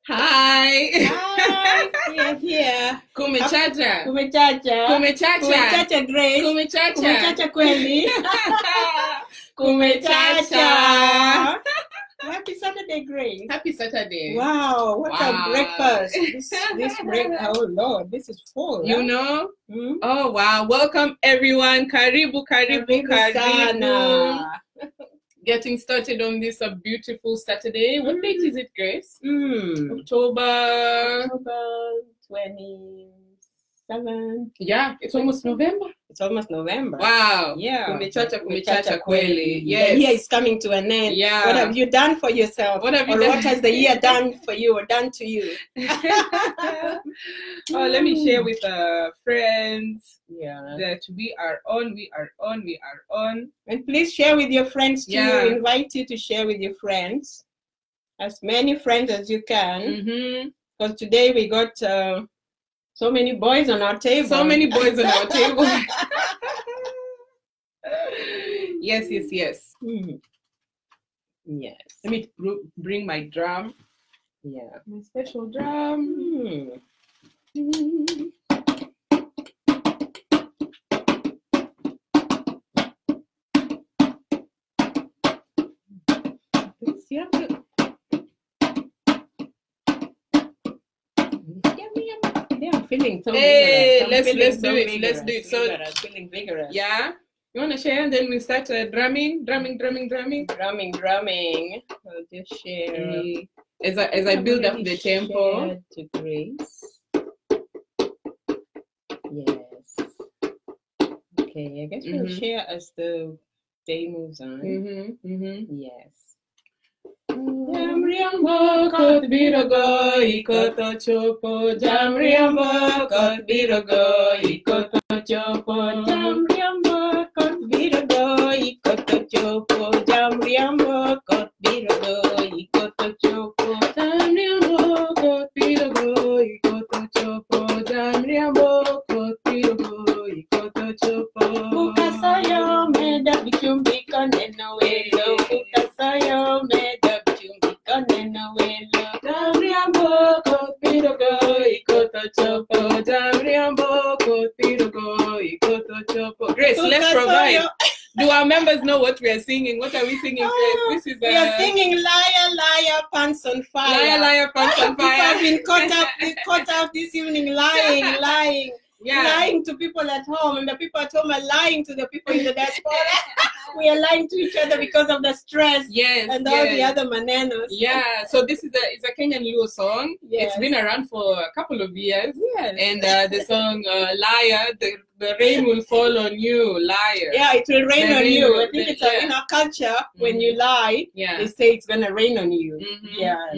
Hi. Hi. We are here. Kumechacha. Kumechacha. Kumechacha. Kumechacha Grace. Kumechacha. Kumechacha kweli. Kumechacha. Happy Saturday, Grace. Happy Saturday. Wow, what Wow. a breakfast. This oh Lord, this is full. You huh? know? Hmm? Oh wow. Welcome everyone. Karibu, karibu, karibu. Sana. Getting started on this beautiful Saturday. What date is it, Grace? October October. 27th. Yeah, it's almost November. It's almost November. Wow. Yeah. Kumechacha kweli. Yes. The year is coming to an end. Yeah. What have you done for yourself? What have you or done? what has the year done for you or done to you? Oh, let me share with friends Yeah. that we are on. And please share with your friends too. Yeah. Invite you to share with your friends. As many friends as you can. Because today we got so many boys on our table. So many boys on our table. Yes. Yes. Let me bring my drum. Yeah. My special drum. Yeah. I'm feeling so Hey, vigorous. let's do it. So feeling vigorous. yeah, you wanna share, and then we start drumming. Drumming. I'll just share. As I build up the tempo. To Grace. Yes. Okay, I guess we'll share as the day moves on. Yes. Jamriambo kot birogo ikoto chopo. Jamriambo kot birogo ikoto chopo. Jamriambo kot birogo ikoto chopo. Jamriambo kot birogo ikoto chopo. Jamriambo kot birogo ikoto chopo. Jamriambo kot birogo ikoto chopo. Bukasayo meda bichumbi koneno welo. Bukasayo meda bichumbi koneno welo. Jamriambo kot birogo ikoto chopo. Jamriambo kot birogo ikoto chopo. Grace, let's provide. Do our members know what we are singing? What are we singing, Grace? This is we are singing Liar, Liar, Pants on Fire. Liar, Liar, Pants on People have Fire. been caught up this evening lying. Yeah. Lying to people at home, and the people at home are lying to the people in the diaspora. We are lying to each other because of the stress and all the other bananas. Yeah, so this is it's a Kenyan Luo song. Yes. It's been around for a couple of years. Yes. And the song Liar, the rain will fall on you, liar. Yeah, it will rain on you. I think it's yeah. in our culture, when you lie, they say it's going to rain on you.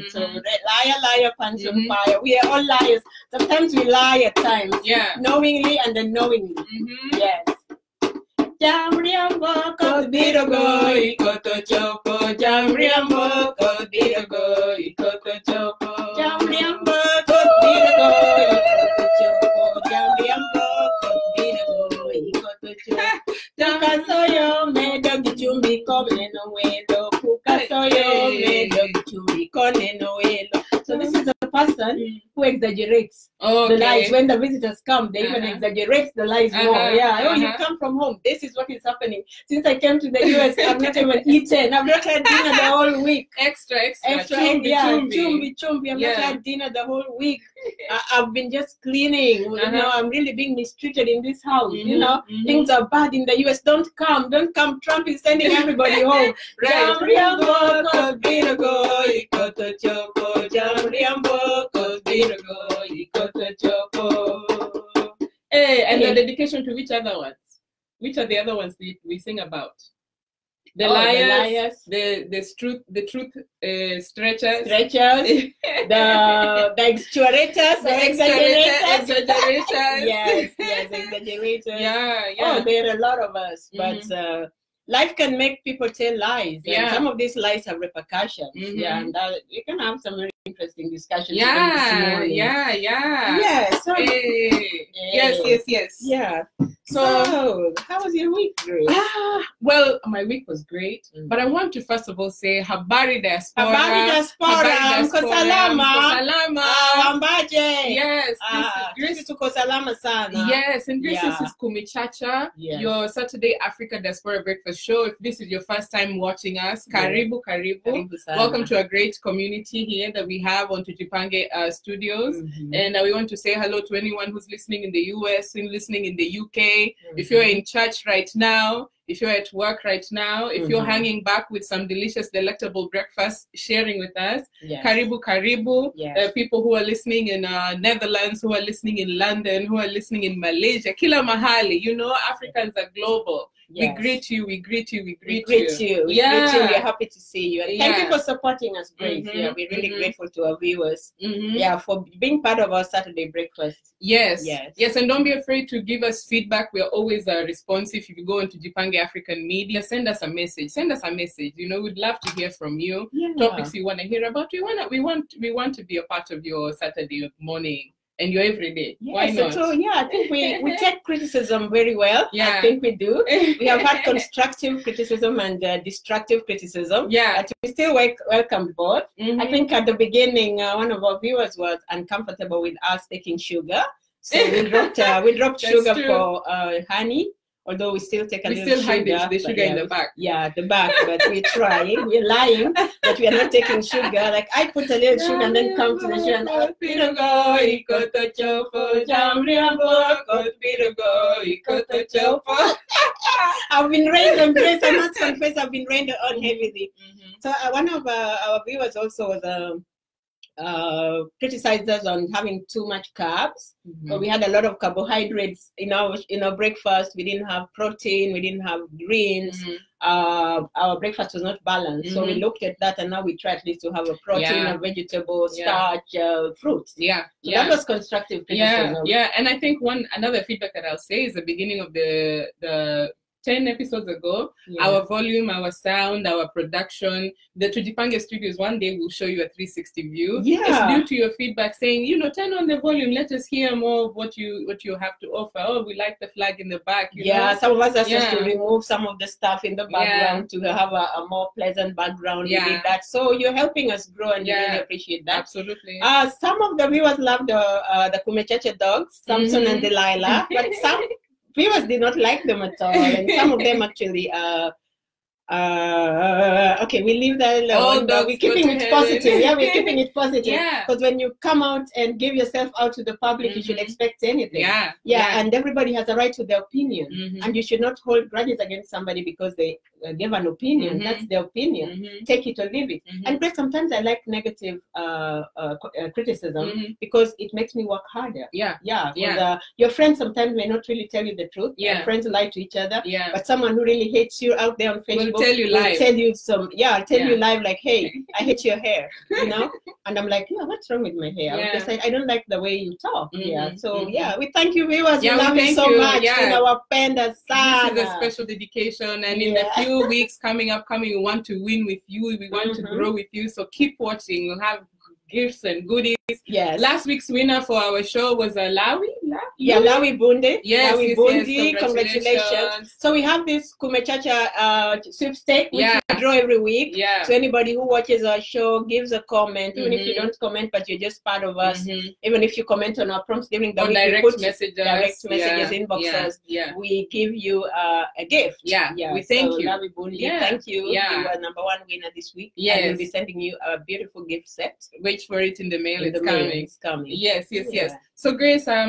So liar, liar, pants on fire. We are all liars. Sometimes we lie at times. Yeah. Knowingly and unknowingly. Yes. Jamriambo kot birogo ikoto chopo. Jamriambo kot birogo ikoto chopo. Jamriambo kot birogo ikoto chopo. Jamriambo kot birogo ikoto chopo. Pukasoyo medo gichumbi koneno welo. Pukasoyo medo gichumbi koneno welo. So this is a person who exaggerates the lies. When the visitors come, they even exaggerate the lies more. Oh, you come from home. This is what is happening. Since I came to the US, I've not even eaten. I've not had dinner the whole week. Extra. Chumbi. I've not had dinner the whole week. I've been just cleaning. You know, I'm really being mistreated in this house. You know, things are bad in the US. Don't come. Trump is sending everybody home. Jamriambo kot birogo ikoto chopo. Jamriambo kot birogo ikoto chopo. Hey, and the dedication to which other ones? Which are the other ones we sing about? The liars, the truth stretchers, the exaggerators, yes, exaggerators. Yeah. Oh, there are a lot of us, but life can make people tell lies. And some of these lies have repercussions. And you can have some very interesting discussions. So, yes. Yeah. So, how was your week, Grace? Well, my week was great, but I want to first of all say Habari Diaspora. Habari Diaspora. Salama. Ambaje. Yes. Grace tuko salama sana. Yes, and this is Kumechacha, your Saturday Africa Diaspora Breakfast Show. If this is your first time watching us, karibu. Welcome to a great community here that we have on Tujipange Studios. And we want to say hello to anyone who's listening in the US, and listening in the UK. If you're in church right now, if you're at work right now, if you're hanging back with some delicious, delectable breakfast, sharing with us, karibu. People who are listening in Netherlands, who are listening in London, who are listening in Malaysia, kila mahali. You know, Africans are global. We greet you. We greet you. We are happy to see you. And thank you for supporting us, Grace. We're really grateful to our viewers. For being part of our Saturday breakfast. Yes. And don't be afraid to give us feedback. We're always responsive. If you go into Jipange African Media, send us a message. You know, we'd love to hear from you. Topics you want to hear about. We want to be a part of your Saturday morning and your everyday. Why not? So I think we take criticism very well. I think we do. We have had constructive criticism and destructive criticism. But we still welcome both. I think at the beginning, one of our viewers was uncomfortable with us taking sugar, so we dropped sugar for honey. Although we still take a little sugar. We still hide the sugar in the back. The back, but we're trying. We're lying, but we are not taking sugar. Like, I put a little sugar and then come to the sugar and I've been rained on Grace. I must confess, I've been rained on heavily. So one of our viewers also was criticized us on having too much carbs. So we had a lot of carbohydrates in our breakfast. We didn't have protein, we didn't have greens. Our breakfast was not balanced. So we looked at that, and now we try at least to have a protein, a vegetable, starch, fruits. That was constructive criticism. And I think another feedback that I'll say is the beginning of the 10 episodes ago, our volume, our sound, our production, the Tujipange Studios, one day we'll show you a 360 view. It's due to your feedback saying, you know, turn on the volume, let us hear more of what you have to offer. Oh, we like the flag in the back. You know? Some of us asked us to remove some of the stuff in the background to have a more pleasant background. We did that. So you're helping us grow, and we really appreciate that. Absolutely. Some of the viewers loved the Kumechacha dogs, Samson and Delilah, but some viewers did not like them at all, and some of them actually okay, we leave that alone. We're keeping it positive. We're keeping it positive. Because when you come out and give yourself out to the public, you should expect anything. And everybody has a right to their opinion. And you should not hold grudges against somebody because they give an opinion. That's their opinion. Take it or leave it. And Grace, sometimes I like negative criticism because it makes me work harder. Your friends sometimes may not really tell you the truth. Friends lie to each other. But someone who really hates you out there on Facebook tell you live. I'll tell you live, like, hey, I hate your hair, you know? And I'm like, what's wrong with my hair? I'm just like, I don't like the way you talk. We thank you, viewers. We love you so much. In our penda sana. This is a special dedication, and in a few weeks coming, we want to win with you. We want to grow with you. So keep watching. We'll have gifts and goodies. Last week's winner for our show was Lawi. Lawi Bunde. Lawi Bunde. Congratulations. So we have this Kumechacha sweepstake, which we draw every week. So anybody who watches our show gives a comment, even if you don't comment, but you're just part of us. Even if you comment on our prompts during the week, direct messages, inboxes, we give you a gift. We thank you. Lawi Bunde, thank you. You are number one winner this week. And we'll be sending you a beautiful gift set. Wait for it in the mail. It's coming. Yes. So Grace, I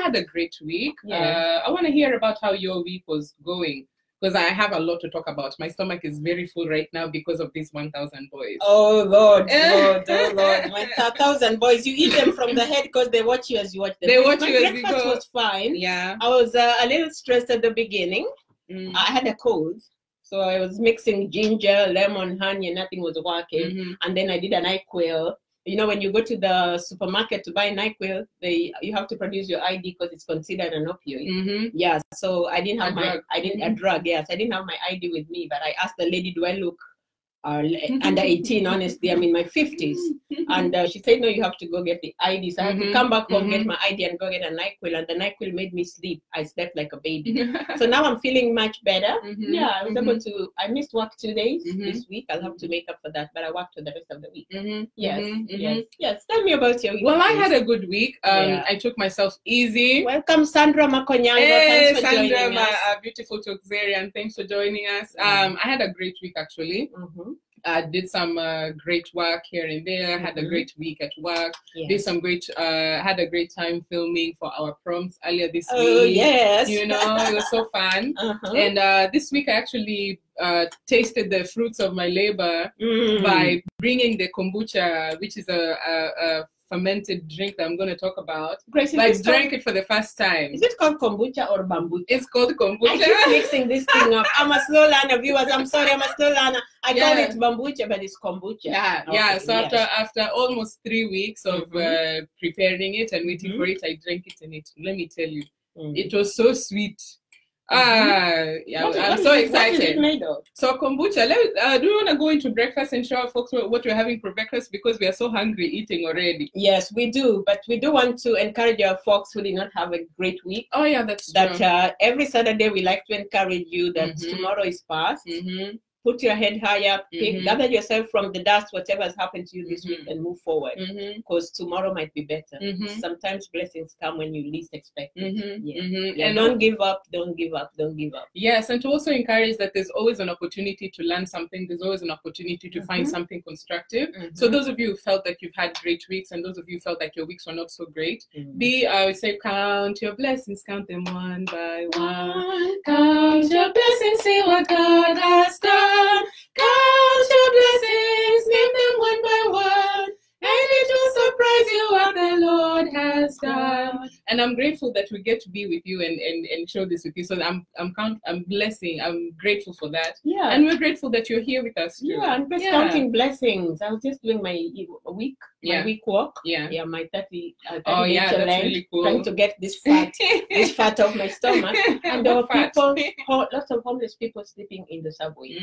had a great week. I want to hear about how your week was going, because I have a lot to talk about. My stomach is very full right now because of these 1,000 boys. Oh Lord. 1,000 boys. You eat them from the head because they watch you as you watch them. They watch you as you go. My breakfast was fine. I was a little stressed at the beginning. I had a cold. So I was mixing ginger, lemon, honey, and nothing was working. And then I did an NyQuil. You know, when you go to the supermarket to buy NyQuil, you have to produce your ID because it's considered an opioid. So I didn't have a drug. I didn't have my ID with me, but I asked the lady, do I look under 18, honestly. I'm in my 50s. And she said, no, you have to go get the ID. So I had to come back home, get my ID, and go get a NyQuil. And the NyQuil made me sleep. I slept like a baby. So now I'm feeling much better. Yeah, I was able to, I missed work 2 days this week. I'll have to make up for that, but I worked for the rest of the week. Yes. Tell me about your week. Well, I had a good week. I took myself easy. Welcome, Sandra Makonyanga. Hey, thanks for Sandra, joining us. my beautiful Toxarian. Thanks for joining us. I had a great week, actually. I did some great work here and there. Had a great week at work. Did some great. Had a great time filming for our prompts earlier this week. Oh yes. You know, it was so fun. And this week I actually tasted the fruits of my labor by bringing the kombucha, which is a fermented drink that I'm going to talk about. Grace, I drank it for the first time. Is it called kombucha or bambucha? It's called kombucha. I keep mixing this thing up. I'm a slow learner, viewers. I'm sorry, I'm a slow learner. I call it bambucha, but it's kombucha. Yeah. So after almost 3 weeks of preparing it and waiting for it, I drank it, and let me tell you, it was so sweet. I'm so excited. What is it made of? So kombucha, do you want to go into breakfast and show our folks what we're having for breakfast, because we are so hungry eating already? Yes, we do, but we do want to encourage our folks who did not have a great week. Oh yeah, that's true. That every Saturday we like to encourage you that tomorrow is past. Put your head high up, gather yourself from the dust, whatever has happened to you this week, and move forward, because tomorrow might be better. Sometimes blessings come when you least expect it. And don't give up, don't give up, don't give up. Yes, and to also encourage that there's always an opportunity to learn something. There's always an opportunity to find something constructive. So those of you who felt that you've had great weeks, and those of you who felt like your weeks were not so great, say count your blessings, count them one by one. Count your blessings, see what God has done. Count your blessings, name them one by one, and it will surprise you what the Lord has done. And I'm grateful that we get to be with you and share this with you. So I'm grateful for that. Yeah. And we're grateful that you're here with us too. Yeah, and just counting blessings. I was just doing my week walk. Yeah, my 30 that's really cool. Trying to get this fat off my stomach. And there were lots of homeless people sleeping in the subway.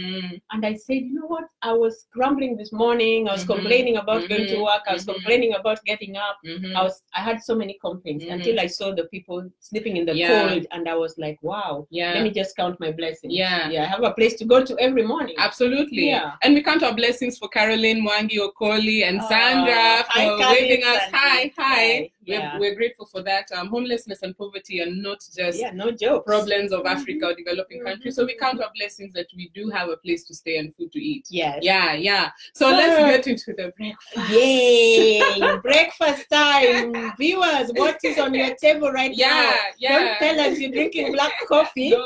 And I said, you know what? I was grumbling this morning. I was complaining about going to work. I was complaining about getting up. I had so many complaints until I saw the people sleeping in the cold, and I was like, wow. Let me just count my blessings. I have a place to go to every morning. Absolutely. And we count our blessings for Caroline, Mwangi, Okoli, and Sandra for waving us. Hi. We're grateful for that. Homelessness and poverty are not just no joke problems of Africa or developing countries. So we count our blessings that we do have a place to stay and food to eat. So let's get into the breakfast. Yay! Breakfast time. Viewers, what is on your table right now? Don't tell us you're drinking black coffee.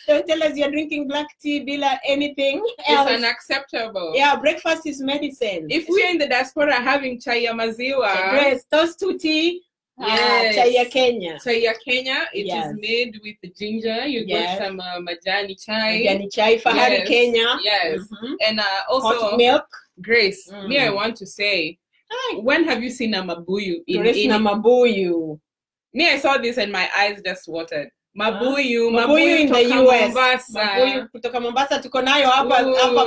Don't tell us you're drinking black tea, bila anything else. It's unacceptable. Breakfast is medicine. If we're in the diaspora having chai ya maziwa, yes, toast to tea. Chai ya Kenya. Chai ya Kenya. It is made with ginger. You got some majani chai. Majani chai, Fahari Kenya. And also hot milk. Grace, me, I want to say, when have you seen a mabuyu? Mabuyu. Me, I saw this and my eyes just watered. Mabuyu in the US. Mombasa. Mabuyu kutoka Mombasa tuko nayo hapa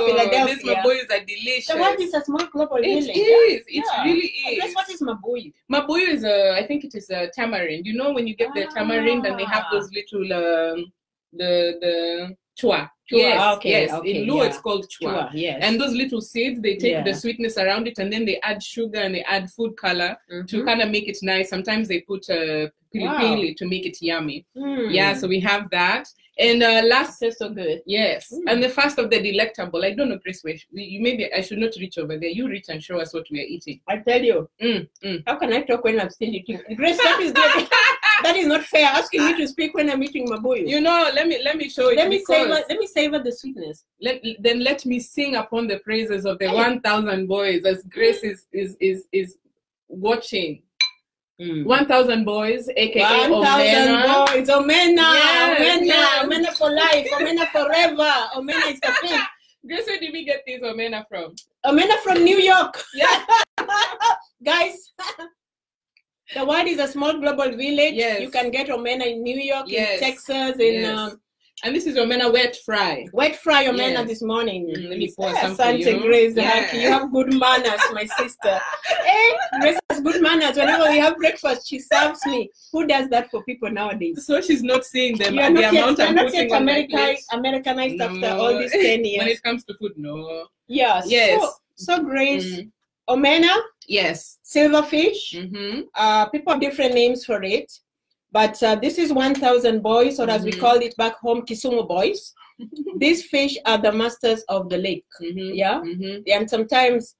Philadelphia. These mabuyus are delicious. So what is a small global village? It really is. Guess what is mabuyu? Mabuyu is I think it is a tamarind. You know when you get the tamarind and they have those little the chua. Yes. In Luo it's called chua. And those little seeds, they take the sweetness around it, and then they add sugar and they add food color to kind of make it nice. Sometimes they put pili to make it yummy. So we have that. And last, tastes so good. Yes. And the first of the delectable. I don't know, Grace. Maybe I should not reach over there. You reach and show us what we are eating. I tell you. How can I talk when I'm still eating? Grace, that is good. That is not fair. Asking me to speak when I'm eating mabuyu. You know, let me show it. Let me savor the sweetness. Then let me sing upon the praises of the 1,000 boys as Grace is watching. 1,000 boys, aka 1,000 boys, Omena for life, Omena forever, Omena is the thing. Grace, where did we get this Omena from? Omena from New York. Guys. The world is a small global village. You can get Omena in New York, in Texas, in And this is omena wet fry. Wet fry omena this morning. Let me pour some for Asante, you. Grace. You have good manners, my sister. Grace has good manners. Whenever we have breakfast, she serves me. Who does that for people nowadays? So she's not seeing them. You are the not yet, amount I'm putting on my plate. Americanized after all these 10 years. When it comes to food, no. Yes. Yes. So Grace, omena. Yes. Silverfish. People have different names for it. But this is 1,000 boys, or as we call it back home, Kisumu boys. These fish are the masters of the lake. Yeah. And sometimes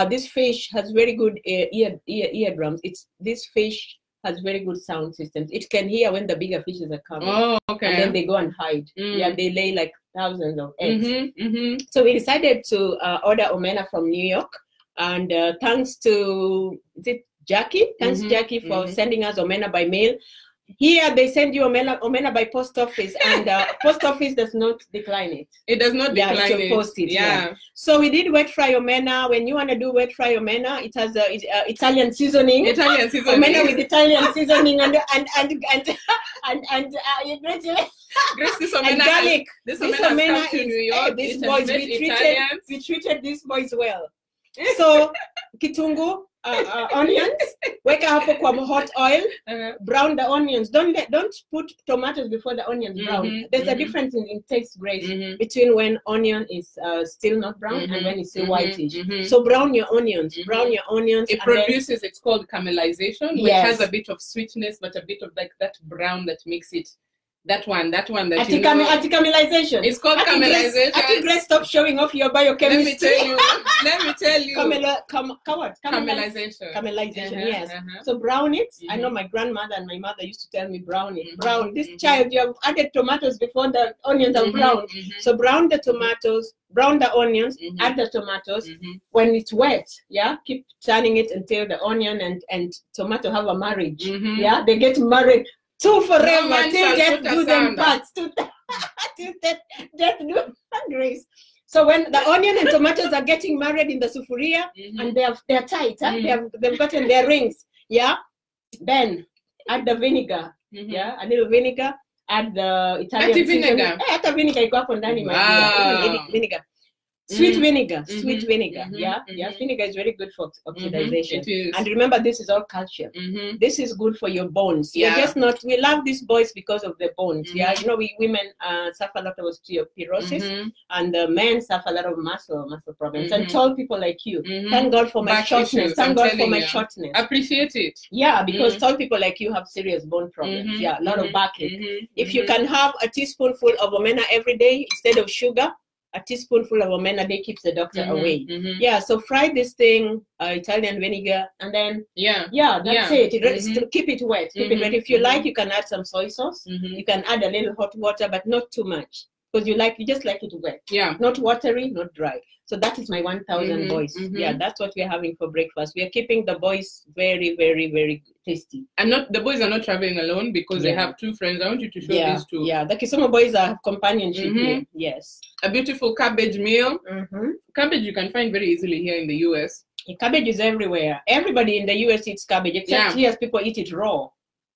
this fish has very good eardrums. This fish has very good sound systems. It can hear when the bigger fishes are coming. Oh, okay. And then they go and hide. Yeah, they lay like thousands of eggs. So we decided to order omena from New York. And thanks to, is it Jackie? Thanks, Jackie, for sending us omena by mail. Here, they send you omena by post office, and post office does not decline it. It does not decline it. Post it. Yeah. So we did wet fry omena. When you want to do wet fry omena, it has Italian seasoning. Italian seasoning. Omena with Italian seasoning and Grace, this omena and garlic. This omena is New York. These boys, we treated these boys well. So kitungu, onions, weka hapo kwa hot oil, brown the onions. Don't put tomatoes before the onions brown. There's a difference in taste, Grace, between when onion is still not brown and when it's still whitish. So brown your onions. It produces, it's called caramelization, which has a bit of sweetness, but a bit of like that brown that makes it. That one that caramelization. It's called caramelization. I think Grace, stop showing off your biochemistry. Let me tell you. Caramelization. Caramelization, yes. So brown it. I know my grandmother and my mother used to tell me brown it. Brown. This child, you have added tomatoes before the onions are brown. So brown the tomatoes, brown the onions, add the tomatoes. When it's wet, keep turning it until the onion and tomato have a marriage. Yeah, they get married. Two forever, till death do them parts. Till death do Grace. So when the onion and tomatoes are getting married in the sufuria and they're tight, they've gotten their rings, then add the vinegar, a little vinegar. Add the Italian vinegar. Add vinegar. You go up on vinegar. Sweet vinegar, vinegar is very good for oxidization. And remember, this is all calcium. This is good for your bones. You're just not, we love these boys because of their bones. You know, we women suffer a lot of osteoporosis, and the men suffer a lot of muscle problems. And tall people like you, thank God for my shortness. Thank God for my shortness. Appreciate it. Yeah, because tall people like you have serious bone problems. A lot of backache. If you can have a teaspoonful of omena every day instead of sugar, a teaspoonful of omena a day keeps the doctor away. So fry this thing, Italian vinegar, and then that's it. Keep it wet. Keep it wet. If you like, you can add some soy sauce. You can add a little hot water, but not too much, because you just like it wet. Not watery, not dry. So that is my 1,000 boys. That's what we're having for breakfast. We are keeping the boys very, very, very tasty. And the boys are not traveling alone, because they have two friends. I want you to show these two. The Kisumu boys have companionship here. Yes. A beautiful cabbage meal. Cabbage you can find very easily here in the US. Cabbage is everywhere. Everybody in the US eats cabbage, except here people eat it raw.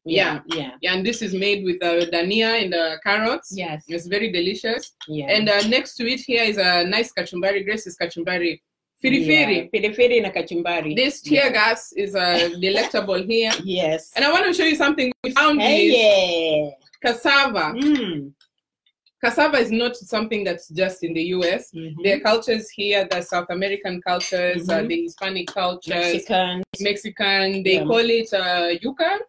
And this is made with dania and carrots. Yes, it's very delicious. And next to it here is a nice kachumbari. Grace's kachumbari, firifiri na kachumbari. This tear gas is delectable here. Yes. And I want to show you something we found. Cassava. Cassava is not something that's just in the US. There are cultures here, the South American cultures, the Hispanic cultures, Mexican. They call it yuca.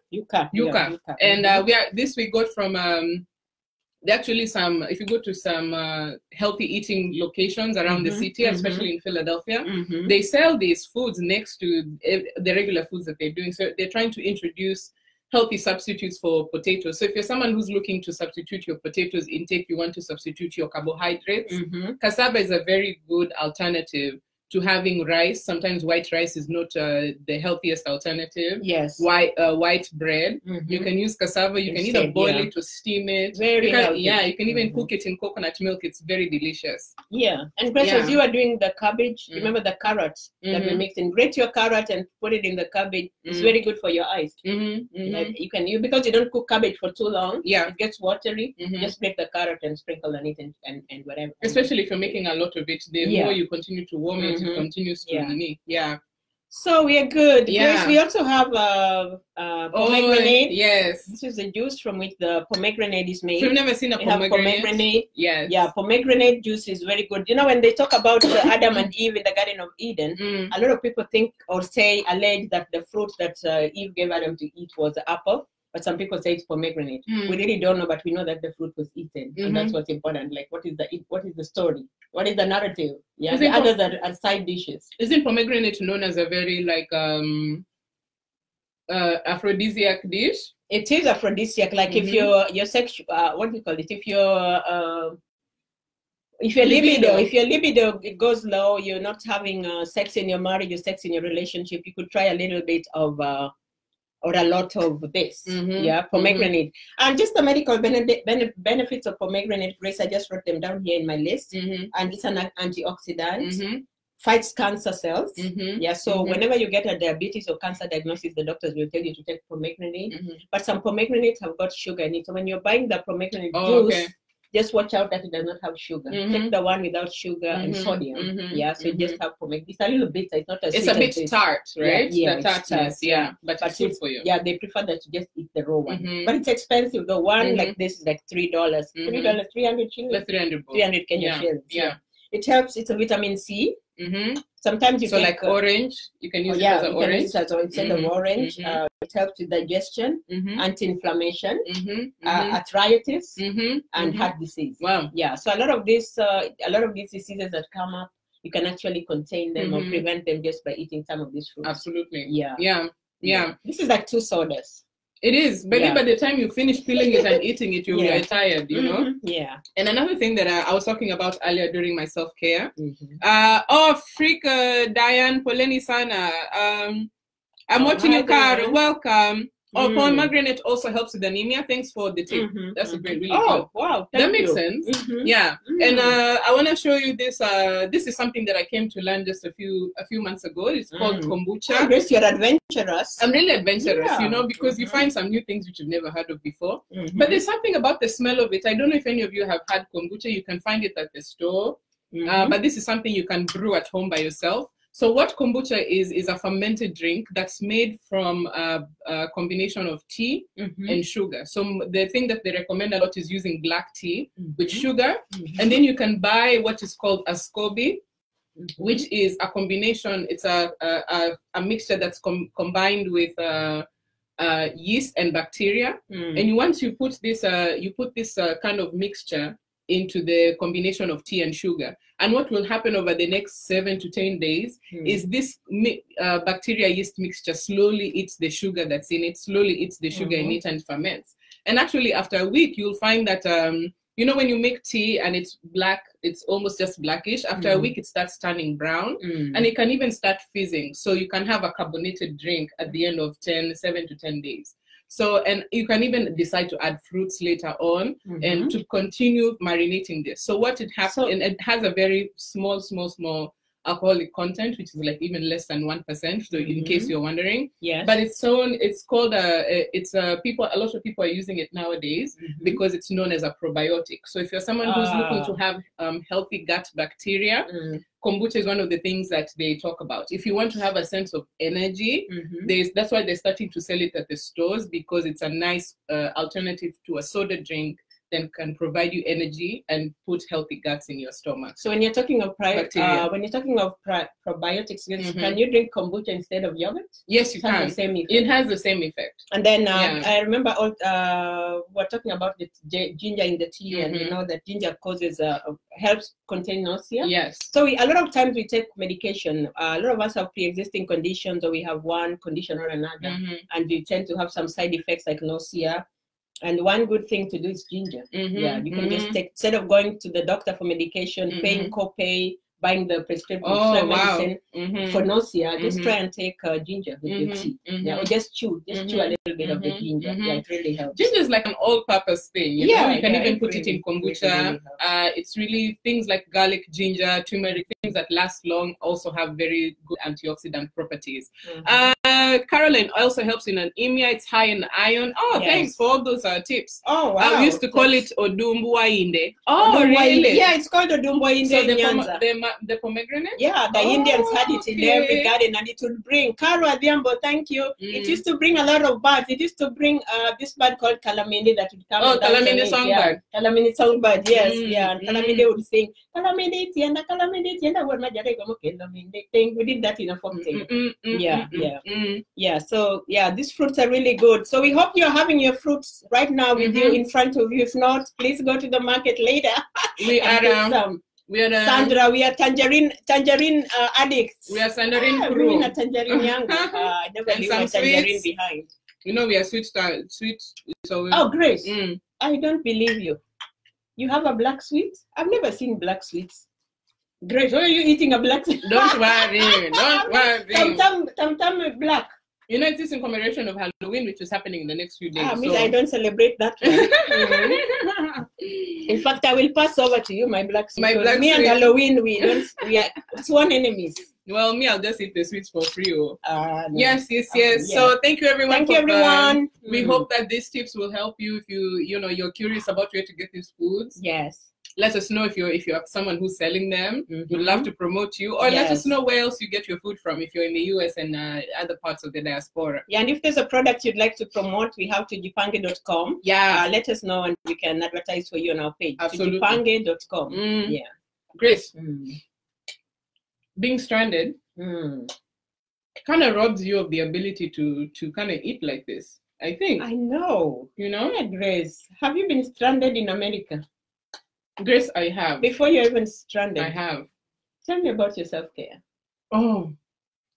And we got from actually if you go to some healthy eating locations around the city, especially in Philadelphia, they sell these foods next to the regular foods that they're doing. So they're trying to introduce healthy substitutes for potatoes. So if you're someone who's looking to substitute your potatoes intake, you want to substitute your carbohydrates, cassava is a very good alternative to having rice. Sometimes white rice is not the healthiest alternative. Yes. White bread. You can use cassava. You can either boil it or steam it. Very healthy. Yeah, you can even cook it in coconut milk. It's very delicious. Yeah. And Grace, as you are doing the cabbage, remember the carrots that we mixed in. Grate your carrot and put it in the cabbage. It's very good for your eyes. Like because you don't cook cabbage for too long. Yeah. It gets watery. Just grate the carrot and sprinkle on it and whatever. Especially if you're making a lot of it, the more you continue to warm it, it continues to So we are good. Yes, we also have pomegranate. Yes. This is the juice from which the pomegranate is made. We've never seen a pomegranate. Yes. Yeah, pomegranate juice is very good. You know, when they talk about Adam and Eve in the Garden of Eden, a lot of people think or allege that the fruit that Eve gave Adam to eat was the apple. But some people say it's pomegranate. We really don't know, but we know that the fruit was eaten, and that's what's important. Like, what is the story? What is the narrative? Yeah, the others are side dishes. Isn't pomegranate known as a very aphrodisiac dish? It is aphrodisiac. Like if your sexual, what do you call it? If your libido it goes low, you're not having sex in your marriage or sex in your relationship, you could try a little bit of or a lot of this, pomegranate. And just the medical benefits of pomegranate, Grace, I just wrote them down here in my list. And it's an antioxidant, fights cancer cells. So whenever you get a diabetes or cancer diagnosis, the doctors will tell you to take pomegranate. But some pomegranates have got sugar in it. So when you're buying the pomegranate juice, just watch out that it does not have sugar. Take the one without sugar and sodium. So just have pomegranate. It's a little bit. It's not as it's a bit tart, right? Yeah, the tartness. But it's good for you. Yeah, they prefer that you just eat the raw one. But it's expensive. The one like this is like $3. $3, 300 shillings. 300 Kenyan shillings. Yeah. It helps. It's a vitamin C. Sometimes you like orange, you can use it as an orange. Instead of orange, it helps with digestion, anti-inflammation, arthritis, and heart disease. Wow. Yeah. So a lot of these diseases that come up, you can actually contain them or prevent them just by eating some of these fruits. Absolutely. Yeah. This is like 2 sodas. It is, but by the time you finish peeling it and eating it, you'll be tired, you know? Yeah. And another thing that I was talking about earlier during my self-care, Diane, poleni sana. I'm watching your car. Welcome. Pomegranate also helps with anemia. Thanks for the tip. That's a great, really good. Wow. That makes sense. Yeah. And I want to show you this. This is something that I came to learn just a few months ago. It's called kombucha. I guess you're adventurous. I'm really adventurous, you know, because you find some new things which you've never heard of before. But there's something about the smell of it. I don't know if any of you have had kombucha. You can find it at the store. But this is something you can brew at home by yourself. So what kombucha is a fermented drink that's made from a combination of tea and sugar. So the thing that they recommend a lot is using black tea with sugar. And then you can buy what is called a SCOBY, which is a combination. It's a mixture that's combined with yeast and bacteria. And once you put this kind of mixture into the combination of tea and sugar. And what will happen over the next 7 to 10 days is this bacteria yeast mixture slowly eats the sugar that's in it, slowly eats the sugar in it and ferments. And actually after a week, you'll find that, you know, when you make tea and it's black, it's almost just blackish. After a week, it starts turning brown and it can even start fizzing. So you can have a carbonated drink at the end of 7 to 10 days. So, and you can even decide to add fruits later on and to continue marinating this. So what it has, and it has a very small alcoholic content, which is like even less than 1%. So in case you're wondering, but it's called a lot of people are using it nowadays because it's known as a probiotic. So if you're someone who's looking to have healthy gut bacteria, kombucha is one of the things that they talk about. If you want to have a sense of energy, that's why they're starting to sell it at the stores, because it's a nice alternative to a soda drink then can provide you energy and put healthy guts in your stomach. So when you're talking of probiotics, can you drink kombucha instead of yogurt? Yes, you can. It has the same effect. And then I remember we're talking about the ginger in the tea, and you know that ginger causes helps contain nausea. Yes. So a lot of times we take medication. A lot of us have pre-existing conditions, or we have one condition or another, and we tend to have some side effects like nausea. And one good thing to do is ginger. You can just take, instead of going to the doctor for medication, paying copay, buying the prescription medicine for nausea, just try and take ginger with your tea. Yeah, or just chew a little bit of the ginger. Yeah, it really helps. Ginger is like an all-purpose thing. You know, you can even put it in kombucha. It's really things like garlic, ginger, turmeric, things that last long, also have very good antioxidant properties. Caroline also helps in anemia. It's high in iron. Oh, thanks for all those tips. Oh, wow. We used to call it odumbuainde. Oh, really? Yeah, it's called odumbuainde. So the pomegranate? Yeah, the Indians had it in every garden, and it would bring, Karo Adhiambo, thank you. It used to bring a lot of birds. It used to bring this bird called Kalamindi that would come. Oh, Kalamindi songbird. Yeah. Kalamindi songbird, yes. And Kalamindi would sing, Kalamindi tienda, what we did that in a folk tale. Yeah, so yeah, these fruits are really good. So we hope you're having your fruits right now with you in front of you. If not, please go to the market later. We are Sandra, we are tangerine addicts. We are tangerine crew. Tangerine young. I never leave my tangerine behind. You know, we are sweet. So oh, Grace, I don't believe you. You have a black sweet? I've never seen black sweets. Grace, why are you eating a black sweet? Don't worry. Don't worry. Tam black. You know, it is in commemoration of Halloween, which is happening in the next few days. Means I don't celebrate that one. In fact, I will pass over to you, my black sweet. Me and Halloween, we are sworn enemies. Well, me, I'll just eat the sweets for free. No. Yes. So thank you, everyone. Thank you, everyone. We hope that these tips will help you if you're curious about where to get these foods. Yes. Let us know if you're someone who's selling them. We'd love to promote you. Or let us know where else you get your food from if you're in the US and other parts of the diaspora. Yeah, and if there's a product you'd like to promote, we have tujipange.com. Yeah. Let us know and we can advertise for you on our page. Absolutely. Tujipange.com. Yeah. Grace, being stranded kind of robs you of the ability to kind of eat like this, I think. I know. You know? Yeah, Grace, have you been stranded in America? Grace, I have. Before you're even stranded? I have. Tell me about your self-care. Oh,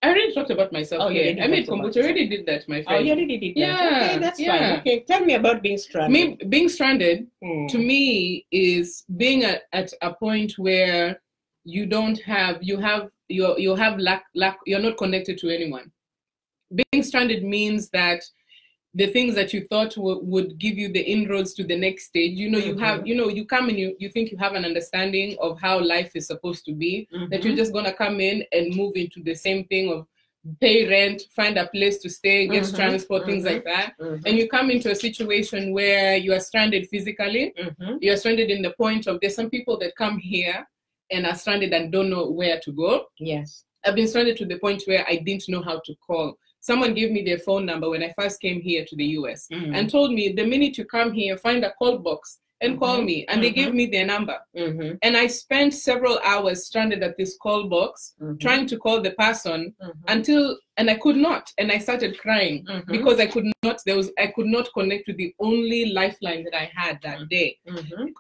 I already talked about my self-care. I made kombucha. I already did that, my friend. Oh, you already did that? Yeah. Okay, that's fine. Okay, tell me about being stranded. Being stranded, to me, is being at a point where you have lack, you're not connected to anyone. Being stranded means that the things that you thought would give you the inroads to the next stage, you come and you think you have an understanding of how life is supposed to be, that you're just going to come in and move into the same thing of pay rent, find a place to stay, get transport, things like that. And you come into a situation where you are stranded physically. You're stranded in the point of, there's some people that come here and are stranded and don't know where to go. Yes. I've been stranded to the point where I didn't know how to call. Someone gave me their phone number when I first came here to the US and told me, the minute you come here, find a call box and call me. And they gave me their number. And I spent several hours stranded at this call box, trying to call the person and I could not. And I started crying because I could not connect to the only lifeline that I had that day.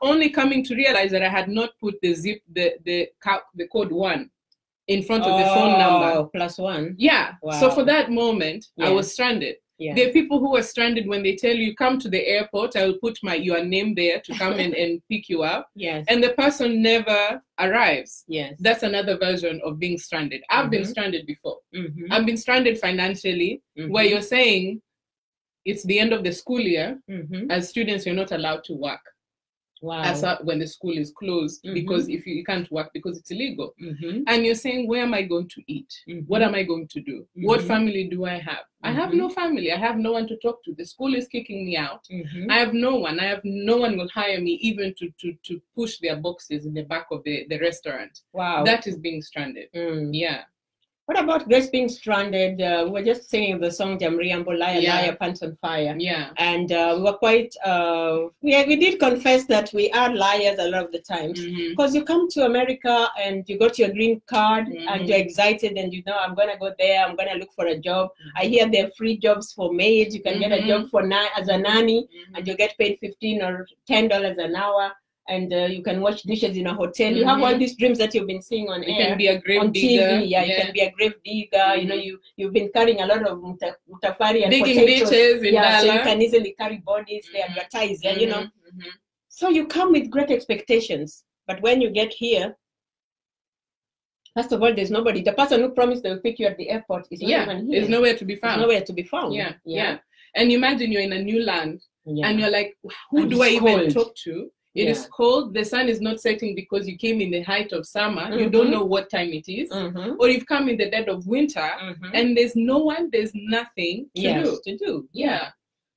Only coming to realize that I had not put the code 1 in front of the phone number. +1. Yeah. Wow. So for that moment, I was stranded. Yeah. There are people who are stranded when they tell you, come to the airport, I will put your name there to come and pick you up. Yes. And the person never arrives. Yes. That's another version of being stranded. I've been stranded before. I've been stranded financially, where you're saying it's the end of the school year. As students, you're not allowed to work. Wow. As when the school is closed, because if you can't work because it's illegal. And you're saying, where am I going to eat? What am I going to do? What family do I have? I have no family. I have no one to talk to. The school is kicking me out. I have no one. No one will hire me even to push their boxes in the back of the restaurant. Wow. That is being stranded. Yeah. What about Grace being stranded? We were just singing the song Jamriambo, Liar, Liar, Pants on Fire. Yeah. And we were quite, we did confess that we are liars a lot of the times. Because you come to America and you got your green card and you're excited and you know, I'm going to go there, I'm going to look for a job. I hear there are free jobs for maids. You can get a job as a nanny and you get paid $15 or $10 an hour. And you can wash dishes in a hotel. You have all these dreams that you've been seeing on air. You can be a grave on digger. TV. Yeah, you can be a grave digger. You know, you've been carrying a lot of mutafari and digging potatoes. ditches in so Dala. you can easily carry bodies. They advertise, you know. So you come with great expectations, but when you get here, First of all, there's nobody. The person who promised they will pick you at the airport is not even here. It's nowhere to be found. It's nowhere to be found. Yeah. And imagine you're in a new land, and you're like, who And do I it's even cold. talk to? It is cold. The sun is not setting because you came in the height of summer. You don't know what time it is. Or you've come in the dead of winter, and there's no one, there's nothing to do. Yeah.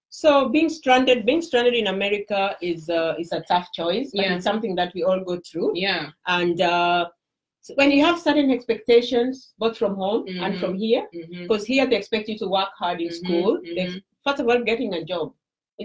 So being stranded in America is a tough choice. But it's something that we all go through. Yeah. And so when you have certain expectations, both from home and from here, because here they expect you to work hard in school. First of all, getting a job.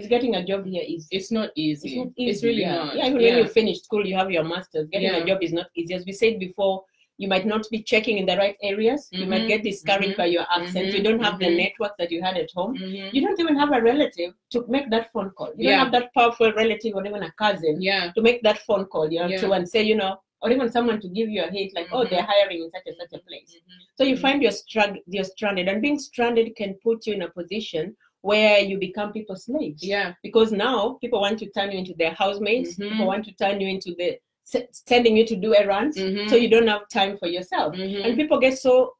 Getting a job here is... It's not easy. It's not easy. It's really not. Yeah, even when you finish school, you have your master's. Getting a job is not easy. As we said before, you might not be checking in the right areas. You might get discouraged by your accent. You don't have the network that you had at home. You don't even have a relative to make that phone call. You don't have that powerful relative or even a cousin to make that phone call, to and say, or even someone to give you a hint like, oh, they're hiring in such and such a place. So you find you're stranded. And being stranded can put you in a position where you become people's slaves. Yeah. Because now people want to turn you into their housemates. People want to turn you into sending you to do errands. So you don't have time for yourself. And people get so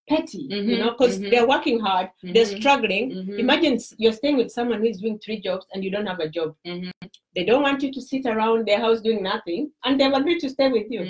petty, because they're working hard, they're struggling. Imagine you're staying with someone who's doing 3 jobs and you don't have a job. They don't want you to sit around their house doing nothing, and they've agreed to stay with you.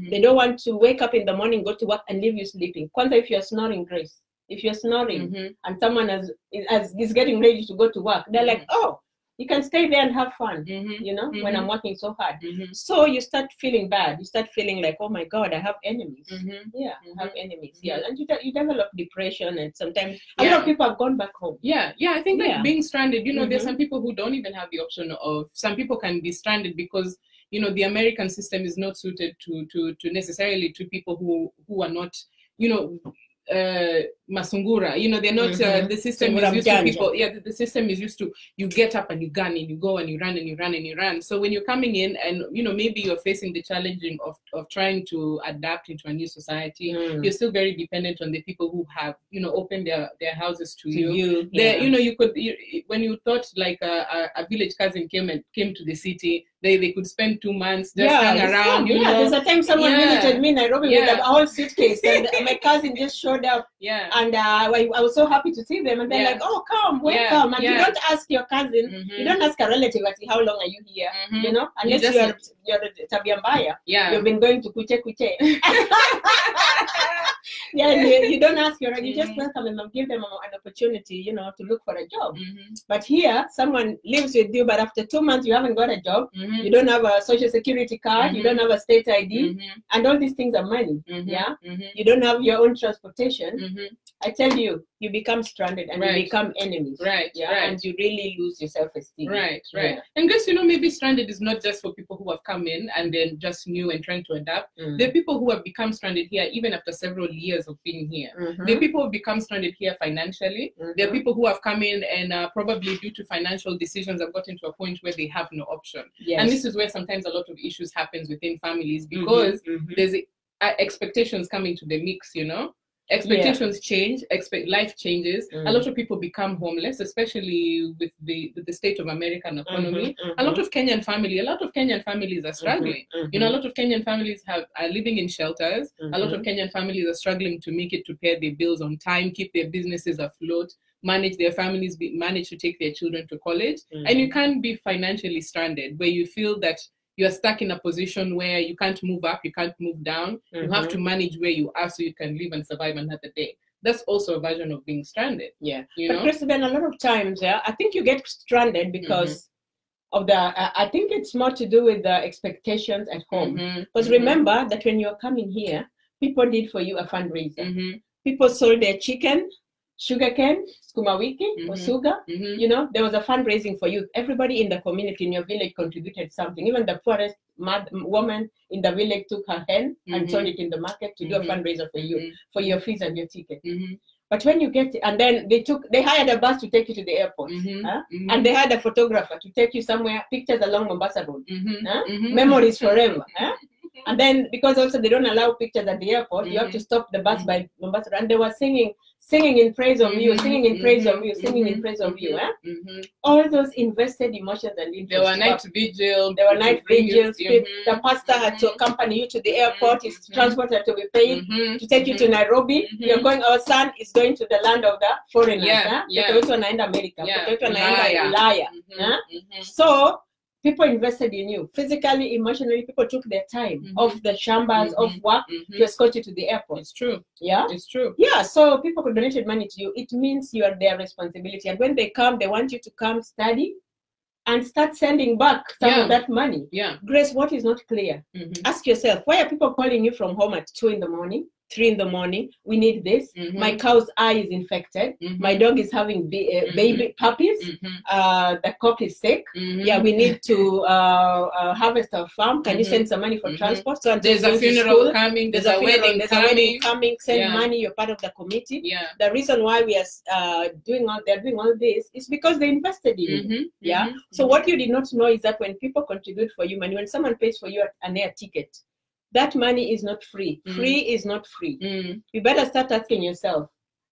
They don't want to wake up in the morning, go to work, and leave you sleeping. Kwanza, if you're snoring, Grace, if you're snoring and someone is getting ready to go to work, they're like, oh, you can stay there and have fun, when I'm working so hard. So you start feeling bad. You start feeling like, oh my God, I have enemies. I have enemies. And you develop depression, and sometimes a lot of people have gone back home. I think like being stranded, there's some people who don't even have the option of, some people can be stranded because, the American system is not suited to necessarily to people who are not, masungura, they're not the system is used to people. The system is used to, you get up and you gun and you go and you run and you run and you run. So when you're coming in and maybe you're facing the challenging of trying to adapt into a new society, you're still very dependent on the people who have opened their houses to you. You could, when you thought like a village cousin came to the city, they could spend 2 months just hang around. There's a time someone visited me in Nairobi with a whole suitcase, and my cousin just showed up. And I was so happy to see them, and they're like, oh, come, welcome. And you don't ask your cousin, you don't ask a relative, how long are you here? Unless you're tabia mbaya. You've been going to kuche. You don't ask you just welcome them and give them an opportunity, to look for a job. But here, someone lives with you, but after 2 months, you haven't got a job. You don't have a social security card. You don't have a state ID. And all these things are money. You don't have your own transportation. I tell you, you become stranded and you become enemies. And you really lose your self-esteem. And guess, maybe stranded is not just for people who have come in and then just new and trying to adapt. There are people who have become stranded here even after several years of being here. There are people who have become stranded here financially. There are people who have come in and probably due to financial decisions have gotten to a point where they have no option. And this is where sometimes a lot of issues happens within families because there's expectations coming to the mix, Expectations change, life changes. A lot of people become homeless, especially with the state of American economy. A lot of Kenyan families are struggling. A lot of Kenyan families are living in shelters. A lot of Kenyan families are struggling to make it to pay their bills on time, keep their businesses afloat, manage their families, manage to take their children to college. And you can't be financially stranded where you feel that you're stuck in a position where you can't move up, you can't move down. You have to manage where you are so you can live and survive another day. That's also a version of being stranded. But President, a lot of times, I think you get stranded because of I think it's more to do with the expectations at home. Because remember that when you're coming here, people did for you a fundraiser. People sold their chicken, sugarcane, skuma wiki, or sugar. There was a fundraising for you. Everybody in the community, in your village, contributed something. Even the poorest woman in the village took her hen and sold it in the market to do a fundraiser for you, for your fees and your ticket. But when you get, and then they hired a bus to take you to the airport, and they had a photographer to take you somewhere, pictures along Mombasa Road, memories forever. And then because also they don't allow pictures at the airport, you have to stop the bus by Mombasa, and they were singing in praise of you, singing in praise of you, singing in praise of you. All those invested emotions and interest. There were night vigils. There were night vigils. The pastor had to accompany you to the airport. His transport had to be paid to take you to Nairobi. You're going. Our son is going to the land of the foreigners. America. So people invested in you physically, emotionally. People took their time off the shambas, off work to escort you to the airport. It's true. Yeah, it's true. Yeah, so people could donate money to you. It means you are their responsibility. And when they come, they want you to come study and start sending back some of that money. Yeah. Grace, what is not clear? Ask yourself, why are people calling you from home at 2 in the morning? 3 in the morning, we need this. My cow's eye is infected. My dog is having baby puppies. The cock is sick. Yeah, we need to harvest our farm. Can you send some money for transport? So there's a funeral coming. There's a wedding coming. Send money. You're part of the committee. Yeah. The reason why we are doing all this is because they invested in you. Yeah. So what you did not know is that when people contribute for you money, when someone pays for you an air ticket, that money is not free. Free is not free. You better start asking yourself,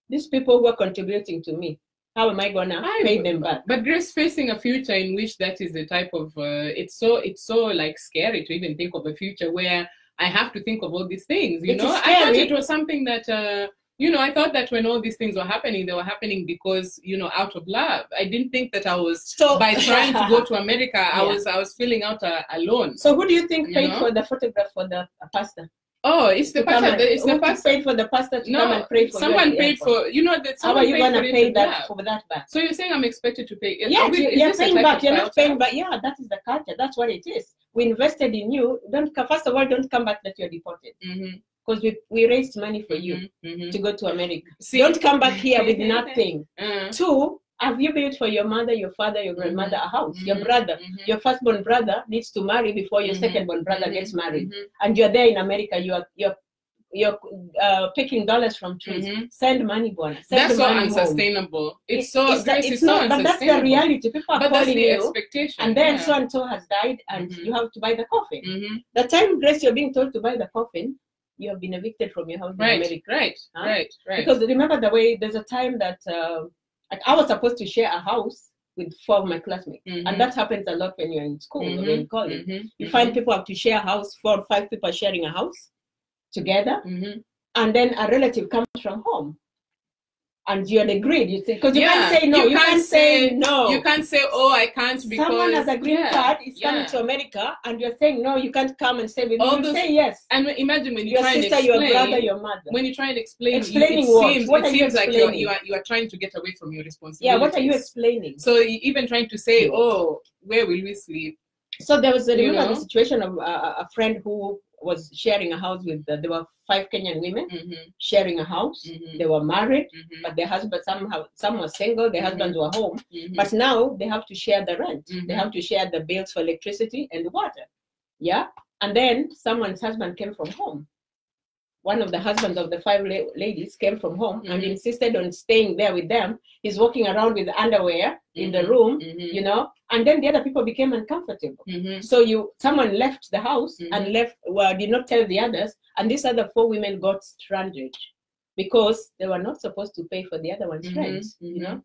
these people who are contributing to me, how am I gonna pay them back? But Grace, facing a future in which that is the type of it's so like scary to even think of a future where I have to think of all these things. You know, I thought it was something that you know, I thought that when all these things were happening, they were happening because, you know, out of love. I didn't think that I was, by trying to go to America, I was feeling out alone. So who do you think paid for the photograph for the pastor? Oh, it's the pastor. It's the pastor paid for the pastor to come and pray for someone paid for, you know, that how are you going to pay that for that back? So you're saying I'm expected to pay? Yeah, you're paying back. You're not paying back. Yeah, that is the culture. That's what it is. We invested in you. First of all, don't come back that you're deported. Because we raised money for you to go to America. Don't come back here with nothing. 2, have you built for your mother, your father, your grandmother a house? Your brother, your firstborn brother needs to marry before your secondborn brother gets married. And you're there in America, you're picking dollars from trees. Send money, bonus. That's so unsustainable. Home. It's so unsustainable. But that's the reality. People are calling you, expectation. And then so and so has died, and you have to buy the coffin. The time, Grace, you're being told to buy the coffin, you have been evicted from your house in America. Right. Because remember the way, there's a time that I was supposed to share a house with 4 of my classmates. And that happens a lot when you're in school or in college. You find people have to share a house, 4 or 5 people sharing a house together. And then a relative comes from home. And you're agreed, you say, because you can't say no. You can't say no. You can't say, oh, I can't because someone has a green card is coming to America, and you're saying no. You can't come and say with me. You say yes. And imagine when you your try sister, and explain, your brother, your mother. When you try and explain, explaining it seems like you are trying to get away from your responsibility. Yeah, what are you explaining? So even trying to say, oh, where will we sleep? So there was remember the situation of a friend who was sharing a house with there were 5 Kenyan women sharing a house. They were married, but their husband, some were single, their husbands were home. But now they have to share the rent. They have to share the bills for electricity and water. Yeah. And then someone's husband came from home. One of the husbands of the 5 ladies came from home and insisted on staying there with them. He's walking around with underwear in the room, you know, and then the other people became uncomfortable. So someone left the house and did not tell the others, and these other 4 women got stranded because they were not supposed to pay for the other one's rent, you know.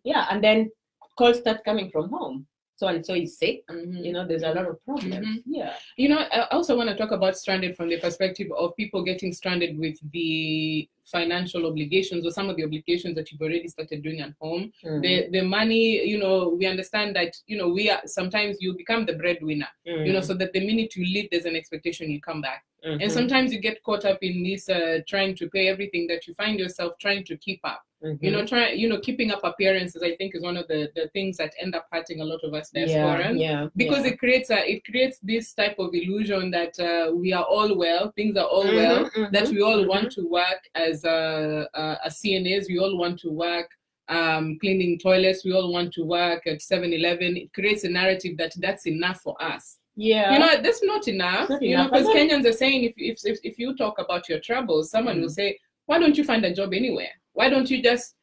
Yeah, and then calls start coming from home. So and so is sick, you know, there's a lot of problems. Yeah. You know, I also want to talk about stranded from the perspective of people getting stranded with the financial obligations or some of the obligations that you've already started doing at home. The money, you know, we understand that, you know, sometimes you become the breadwinner, you know, so that the minute you leave, there's an expectation you come back. And sometimes you get caught up in this trying to pay everything that you find yourself trying to keep up. You know, keeping up appearances, I think, is one of the things that end up hurting a lot of us diasporans. Because it creates this type of illusion that we are all well, things are all well, that we all want to work as CNAs, we all want to work cleaning toilets, we all want to work at 7-Eleven. It creates a narrative that that's enough for us. Yeah, you know, that's not enough. You know, because Kenyans are saying if you talk about your troubles, someone will say, why don't you find a job anywhere? Why don't you just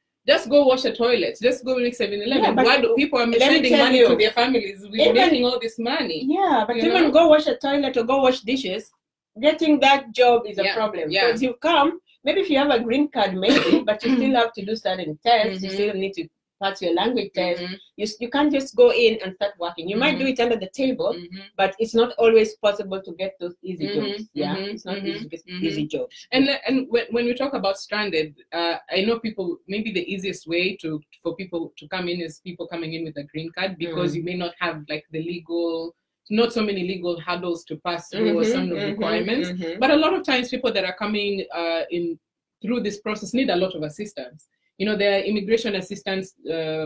go wash a toilet? Just go make 7-Eleven. Why do people are sending money to their families? We're making all this money. Yeah, but even go wash a toilet or go wash dishes. getting that job is a problem. Yeah. Because you come, maybe if you have a green card, maybe, but you still have to do certain tests. You still need to pass your language test. You can't just go in and start working. You might do it under the table, but it's not always possible to get those easy jobs. Yeah, it's not easy to get easy jobs. And when we talk about stranded, I know people, maybe the easiest way for people to come in is people coming in with a green card, because you may not have like the legal, not so many legal hurdles to pass through or some requirements. But a lot of times people that are coming in through this process need a lot of assistance. You know, there are immigration assistance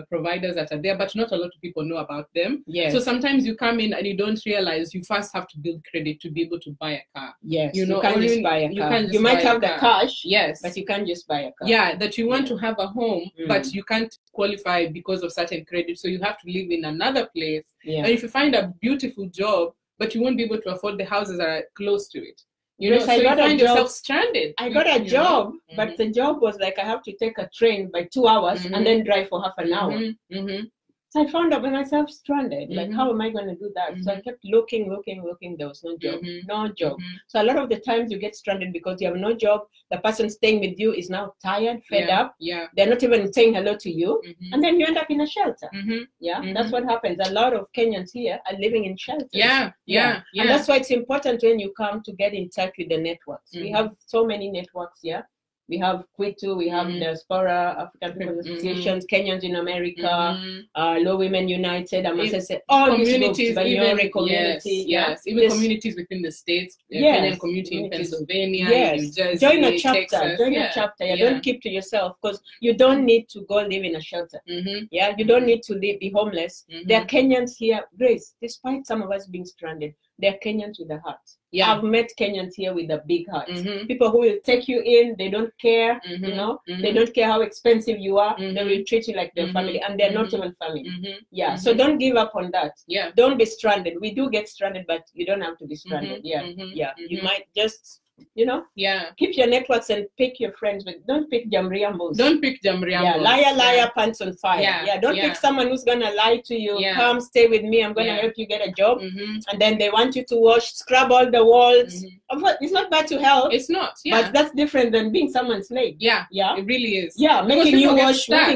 providers that are there, but not a lot of people know about them. Yes. So sometimes you come in and you don't realize you first have to build credit to be able to buy a car. Yes, you know, you can't just buy a car. You might have the cash, yes, but you can't just buy a car. Yeah, that you want to have a home, but you can't qualify because of certain credit. So you have to live in another place. And if you find a beautiful job, but you won't be able to afford the houses that are close to it. You know, so you find yourself stranded. I got a job, but the job was like I have to take a train by 2 hours and then drive for half an hour. So I found myself stranded. Like, how am I going to do that? So I kept looking. There was no job. No job. So a lot of the times you get stranded because you have no job. The person staying with you is now tired, fed up. They're not even saying hello to you. And then you end up in a shelter. That's what happens. A lot of Kenyans here are living in shelters. And that's why it's important when you come to get in touch with the networks. We have so many networks here. We have Kwitu, we have Diaspora, African People's Associations, Kenyans in America, Low Women United, I must say, all communities, even community, even communities within the states, Kenyan community in Pennsylvania, New Jersey, join a chapter, Texas. Join a chapter. Don't keep to yourself, because you don't need to go live in a shelter. You don't need to be homeless. There are Kenyans here, Grace, despite some of us being stranded, there are Kenyans with a heart. I've met Kenyans here with a big heart. People who will take you in, they don't care, you know, they don't care how expensive you are, they will treat you like their family, and they're not even family. So don't give up on that. Don't be stranded. We do get stranded, but you don't have to be stranded. You might just, you know, keep your networks and pick your friends, but don't pick jamriambos. Don't pick jamriambos. Liar, pants on fire. Don't pick someone who's gonna lie to you. Come stay with me, I'm gonna help you get a job, and then they want you to scrub all the walls. It's not bad to help. It's not, but that's different than being someone's slave. It really is. Making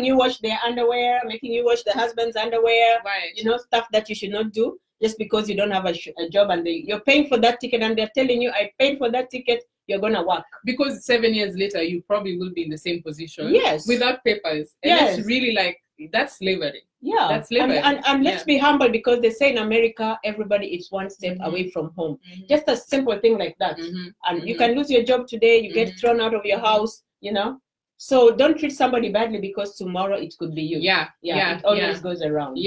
you wash their underwear, making you wash the husband's underwear, you know, stuff that you should not do. Just because you don't have a job and you're paying for that ticket and they're telling you, I paid for that ticket, you're going to work. Because 7 years later, you probably will be in the same position. Without papers. And that's really like, that's slavery. That's slavery. And let's be humble, because they say in America, everybody is one step away from home. Just a simple thing like that. And you can lose your job today, you get thrown out of your house, you know. So don't treat somebody badly, because tomorrow it could be you. It always goes around.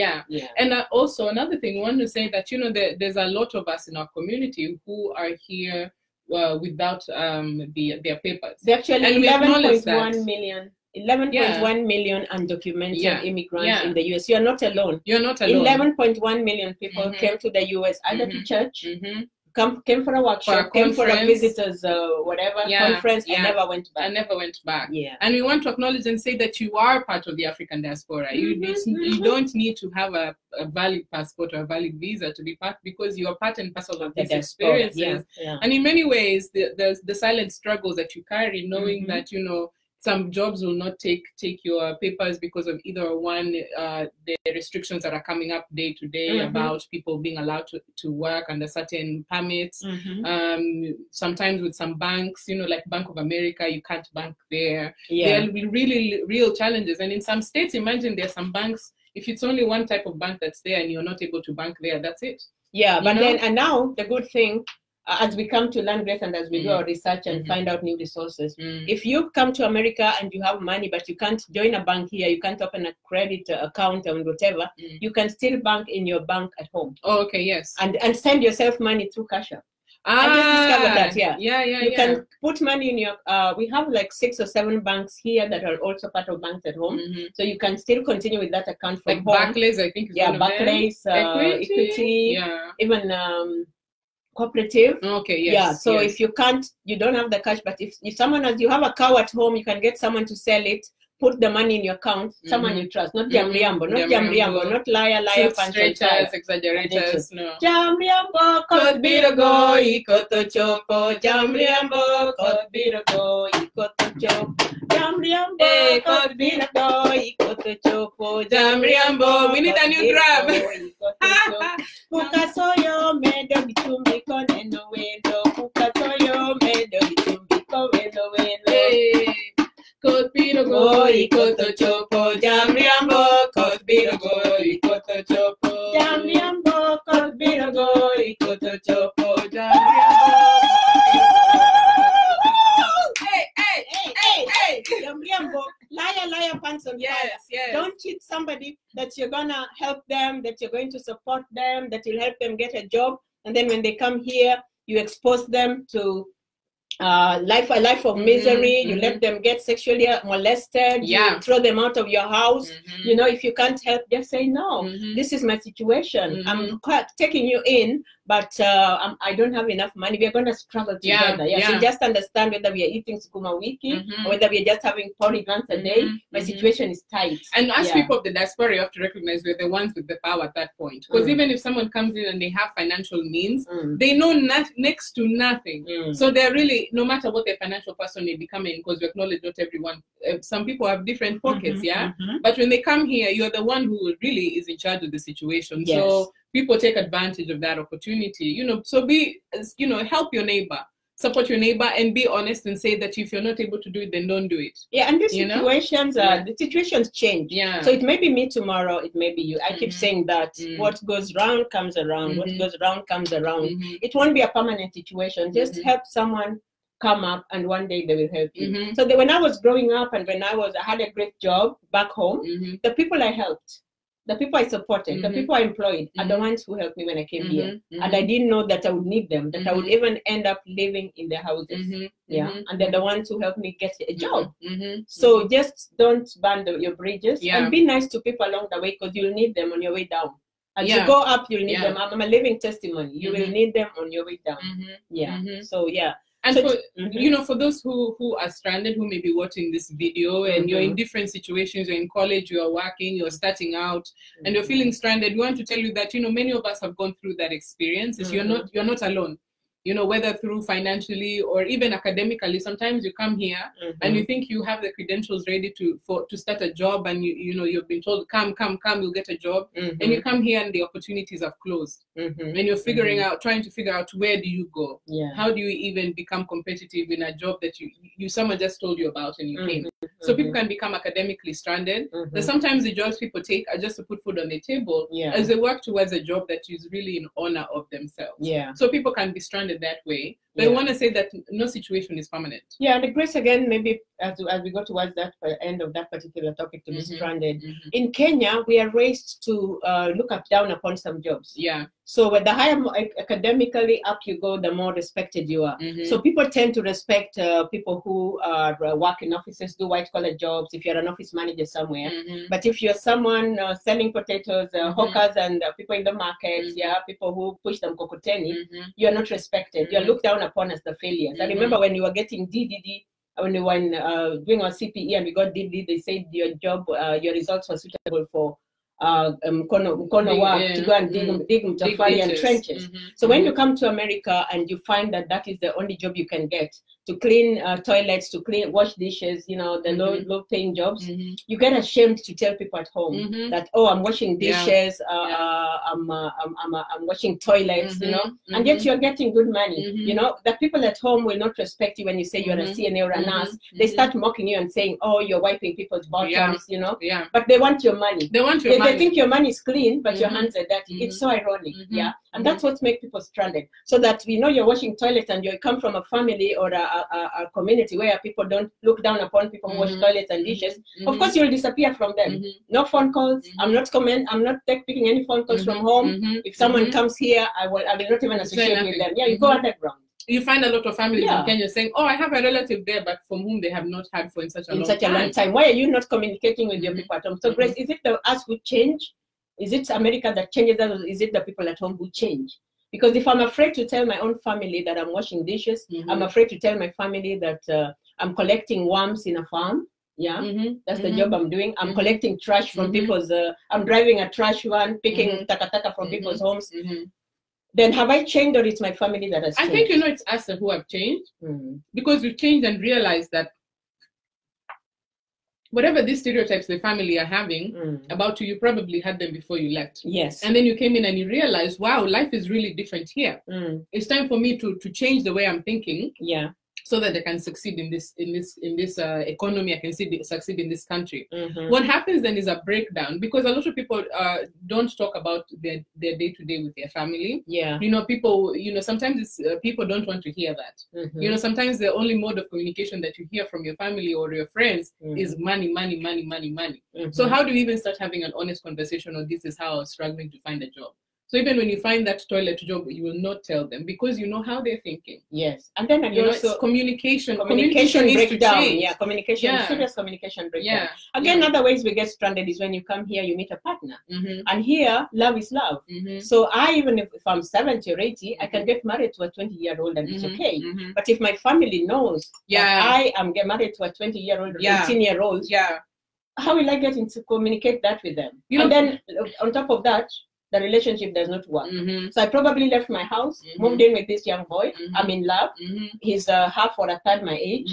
And also another thing, I want to say that, you know, there's a lot of us in our community who are here without their papers. There actually 11.1 million. 11.1 million undocumented immigrants in the US. You are not alone. You're not alone. 11.1 million people came to the US either to church, came for a workshop, came for a visitors, conference, and never went back. And never went back. And we want to acknowledge and say that you are part of the African diaspora. You don't need to have a valid passport or a valid visa to be part, because you are part and parcel of these experiences. And in many ways, the silent struggles that you carry, knowing that, you know, some jobs will not take your papers because of either one, the restrictions that are coming up day to day about people being allowed to work under certain permits. Sometimes with some banks, you know, like Bank of America, you can't bank there. There will be really real challenges. And in some states, imagine there's some banks, if it's only one type of bank that's there and you're not able to bank there, that's it. And now the good thing, as we come to learn, Grace, and as we do our research and find out new resources, if you come to America and you have money, but you can't join a bank here, you can't open a credit account or whatever, you can still bank in your bank at home. And send yourself money through Cash App. I just discovered that, you can put money in your, we have like 6 or 7 banks here that are also part of banks at home. So you can still continue with that account from home. Barclays, I think. Barclays, Equity, even cooperative. So if you don't have the cash, but if someone you have a cow at home, you can get someone to sell it, put the money in your account, someone you trust, not Jamriambo, not liar, stretchers, exaggerators, no. Jamriambo, kot birago, ikoto chopo, Jamriambo, kot birago, ikoto chopo, Jamriambo, kot birago, ikoto chopo, Jamriambo. We need a new grab. Pukasoyo medo bitumbi koneno wendo, Pukasoyo medo bitumbi koneno wendo. Kot birago, ikoto chopo, Jamriambo, kot birago, ikoto chopo, Jamriambo, kot birago, ikoto chopo, Jamriambo. Hey, Jamriambo, liar, pants on fire. Yes. Don't cheat somebody that you're gonna help them, that you're going to support them, that you'll help them get a job, and then when they come here, you expose them to a life of misery. You let them get sexually molested. You throw them out of your house. You know, if you can't help, just say no. This is my situation. I'm taking you in, but I don't have enough money. We're going to struggle together. So just understand whether we are eating sukuma wiki or whether we are just having 40 grams a day. My situation is tight. And as people of the diaspora, you have to recognize we're the ones with the power at that point. Because even if someone comes in and they have financial means, they know next to nothing. So they're really, no matter what their financial person may be coming, because we acknowledge not everyone, some people have different pockets, but when they come here, you're the one who really is in charge of the situation. So people take advantage of that opportunity, you know. So help your neighbor, support your neighbor, and be honest and say that if you're not able to do it, then don't do it. And these situations, the situations change. So it may be me tomorrow, it may be you. I keep saying that what goes round comes around. What goes round comes around. It won't be a permanent situation. Just help someone come up, and one day they will help you. So when I was growing up and when I had a great job back home, the people I helped, the people I supported, the people I employed are the ones who helped me when I came here. And I didn't know that I would need them, that I would even end up living in their houses. And they're the ones who helped me get a job. So just don't burn your bridges and be nice to people along the way, because you'll need them on your way down. As you go up, you'll need them. I'm a living testimony. You will need them on your way down. So and for for those who are stranded, who may be watching this video, and you're in different situations, you're in college, you're working, you're starting out, and you're feeling stranded, we want to tell you that many of us have gone through that experience. You're not alone. Whether through financially or even academically, sometimes you come here and you think you have the credentials ready to start a job, and you've been told come, you'll get a job, and you come here and the opportunities have closed, and you're trying to figure out where do you go, how do you even become competitive in a job that someone just told you about and you came. So people can become academically stranded. But sometimes the jobs people take are just to put food on the table as they work towards a job that is really in honor of themselves. So people can be stranded that way. But I want to say that no situation is permanent. And the grace again, maybe as we go towards that end of that particular topic, to be stranded. In Kenya, we are raised to look down upon some jobs. So the higher academically up you go, the more respected you are. So people tend to respect people who work in offices, do white-collar jobs, if you're an office manager somewhere. But if you're someone selling potatoes, hawkers and people in the market, people who push them kokoteni, you're not respected. You're looked down upon as the failures. I remember when you were getting DDD, when we were doing our CPE and we got DDD, they said your job, your results were suitable for mkono work, to go and dig mtafari and trenches. So when you come to America and you find that that is the only job you can get, to clean toilets, to wash dishes, the low-paying jobs, you get ashamed to tell people at home that, oh, I'm washing dishes, I'm washing toilets, and yet you're getting good money. The people at home will not respect you when you say you're a CNA or a nurse. They start mocking you and saying, oh, you're wiping people's bottoms, but they want your money. They think your money is clean, but your hands are dirty. It's so ironic, and that's what makes people stranded. So that you're washing toilets and you come from a family or a community where people don't look down upon people who wash toilets and dishes. Of course, you'll disappear from them. No phone calls. I'm not picking any phone calls from home. If someone comes here, I will not even associate with them. You go underground. You find a lot of families in Kenya saying, oh, I have a relative there, but from whom they have not heard for in such a long time. Why are you not communicating with your people at home? So, Grace, is it us who change? Is it America that changes us, or is it the people at home who change? Because if I'm afraid to tell my own family that I'm washing dishes, I'm afraid to tell my family that I'm collecting worms in a farm, Yeah, that's the job I'm doing. I'm collecting trash from people's, I'm driving a trash van, picking takataka from people's homes. Then have I changed, or it's my family that has changed? I think, you know, it's us who have changed, because we've changed and realized that whatever these stereotypes the family are having about you, you probably had them before you left. Yes. And then you came in and you realized, wow, life is really different here. It's time for me to change the way I'm thinking. Yeah. So that I can succeed in this economy, I can succeed in this country. What happens then is a breakdown, because a lot of people don't talk about their day-to-day with their family. Yeah. You know, people, you know, sometimes people don't want to hear that. You know, sometimes the only mode of communication that you hear from your family or your friends is money, money, money, money, money. So how do you even start having an honest conversation on this is how I was struggling to find a job? So even when you find that toilet job, you will not tell them, because you know how they're thinking. Yes. And then again, also communication breakdown. Yeah, communication, serious communication breakdown. Yeah. Again, other ways we get stranded is when you come here, you meet a partner. And here, love is love. So even if I'm 70 or 80, I can get married to a 20-year-old and it's okay. But if my family knows that I am get married to a 20-year-old or 18-year-old, how will I get to communicate that with them? You know, and then on top of that, the relationship does not work. So I probably left my house, moved in with this young boy. I'm in love. He's half or a third my age.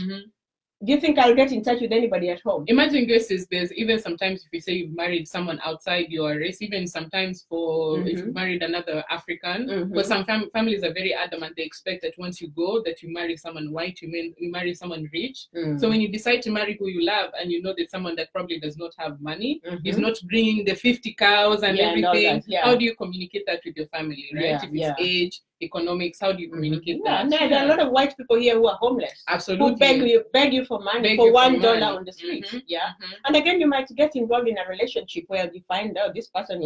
Do you think I'll get in touch with anybody at home? Imagine this is, there's even sometimes if you say you've married someone outside your race, even sometimes for if you married another African, but some families are very adamant. They expect that once you go, that you marry someone white, you marry someone rich. So when you decide to marry who you love, and you know that someone that probably does not have money, is not bringing the 50 cows and everything, how do you communicate that with your family, right? If it's age, economics, how do you communicate that? There are a lot of white people here who are homeless. Absolutely. Who beg you for money, for $1 on the street. And again, you might get involved in a relationship where you find out this person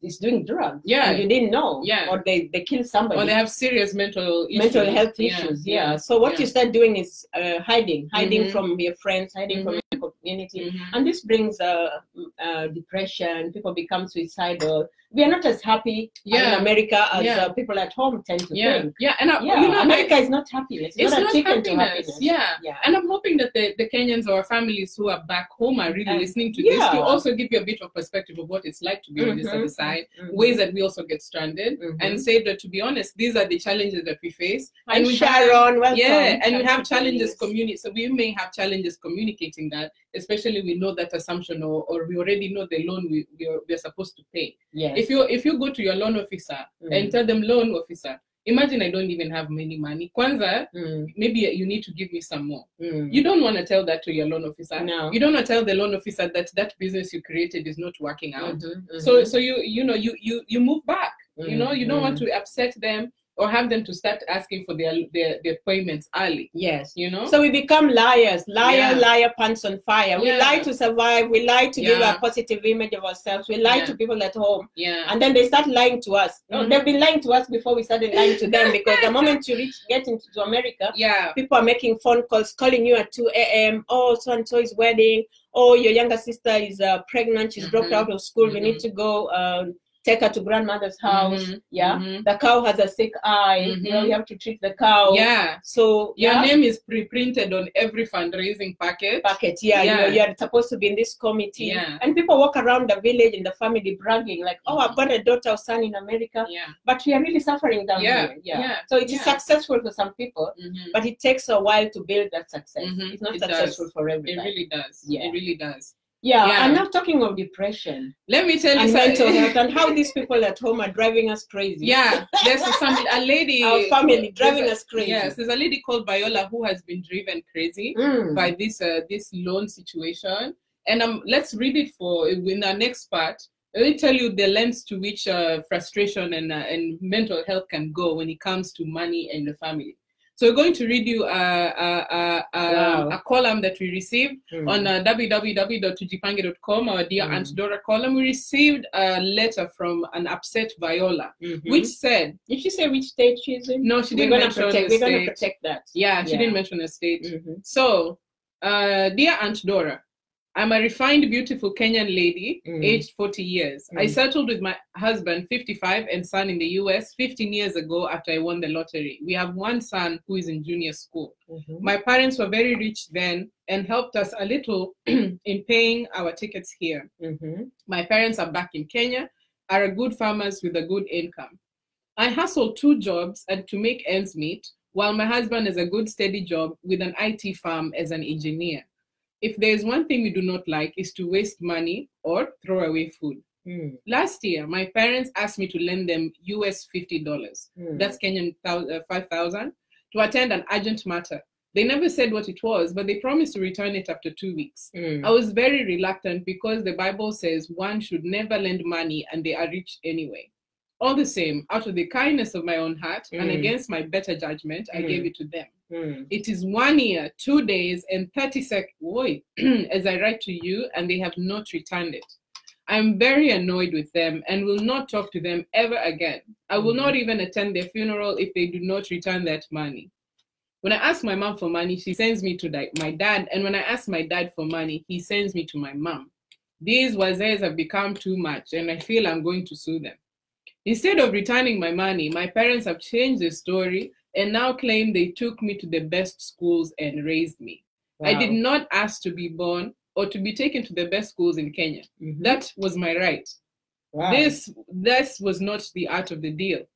is doing drugs. And you didn't know. Or they kill somebody. Or they have serious mental health issues. So what you start doing is hiding from your friends, hiding from your community. And this brings depression. People become suicidal. We are not as happy in America as people at home tend to think. And you know, America is not happiness. It's not a ticket to happiness. And I'm hoping that the Kenyans or families who are back home are really listening to this to also give you a bit of perspective of what it's like to be on this other side, ways that we also get stranded, and say that, to be honest, these are the challenges that we face. And we Sharon, welcome. And we have challenges so we may have challenges communicating that, especially we know that assumption, or we already know the loan we're supposed to pay. If you go to your loan officer and tell them, loan officer, imagine I don't even have many money. Kwanza, maybe you need to give me some more. You don't want to tell that to your loan officer. No. You don't want to tell the loan officer that business you created is not working out. So you move back. You know, you don't want to upset them or have them to start asking for their payments early. You know? So we become liars. Liar, pants on fire. We lie to survive. We lie to give a positive image of ourselves. We lie to people at home. And then they start lying to us. They've been lying to us before we started lying to them, because the moment you get into America, people are making phone calls, calling you at 2 a.m. Oh, so-and-so is wedding. Oh, your younger sister is pregnant. She's dropped out of school. We need to go take her to grandmother's house. The cow has a sick eye. You know, you have to treat the cow. So your name is pre-printed on every fundraising packet. You know, you're supposed to be in this committee. And people walk around the village and the family bragging like, oh, I've got a daughter or son in America. But we are really suffering down here. So it is successful for some people, but it takes a while to build that success. It's not successful for everybody. It really does. It really does. I'm not talking of depression. Let me tell you, and mental health, and how these people at home are driving us crazy. There's a lady, our family driving us crazy. There's a lady called Viola who has been driven crazy by this loan situation. And let's read it in our next part. Let me tell you the lengths to which frustration and mental health can go when it comes to money and the family. So we're going to read you a column that we received on www.tujipange.com, our Dear Aunt Dora column. We received a letter from an upset Viola, which said... Did she say which state she's in? No, she didn't mention a state. We're going to protect that. She didn't mention a state. So, Dear Aunt Dora, I'm a refined, beautiful Kenyan lady, aged 40 years. I settled with my husband, 55, and son in the US 15 years ago after I won the lottery. We have one son who is in junior school. My parents were very rich then and helped us a little in paying our tickets here. My parents are back in Kenya, are good farmers with a good income. I hustle 2 jobs and to make ends meet, while my husband has a good steady job with an IT firm as an engineer. If there is one thing we do not like is to waste money or throw away food. Last year, my parents asked me to lend them US $50, that's Kenyan 5,000, to attend an urgent matter. They never said what it was, but they promised to return it after 2 weeks. I was very reluctant because the Bible says one should never lend money and they are rich anyway. All the same, out of the kindness of my own heart and against my better judgment, I gave it to them. It is 1 year, 2 days, and 30 seconds as I write to you, and they have not returned it. I am very annoyed with them and will not talk to them ever again. I will not even attend their funeral if they do not return that money. When I ask my mom for money, she sends me to my dad, and when I ask my dad for money, he sends me to my mom. These wazays have become too much, and I feel I'm going to sue them. Instead of returning my money, my parents have changed the story and now claim they took me to the best schools and raised me. Wow. I did not ask to be born or to be taken to the best schools in Kenya. That was my right. Wow. This was not the art of the deal.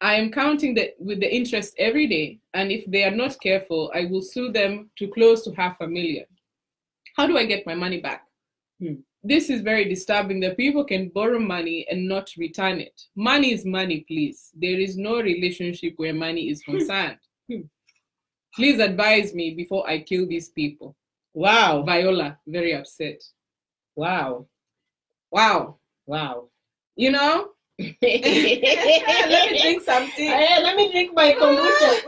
I am counting with the interest every day, and if they are not careful, I will sue them to close to $500,000. How do I get my money back? This is very disturbing that people can borrow money and not return it. Money is money, please. There is no relationship where money is concerned. Please advise me before I kill these people. Wow. Viola, very upset. Wow. Wow. Wow. You know? Let me drink something. Let me drink my kombucha.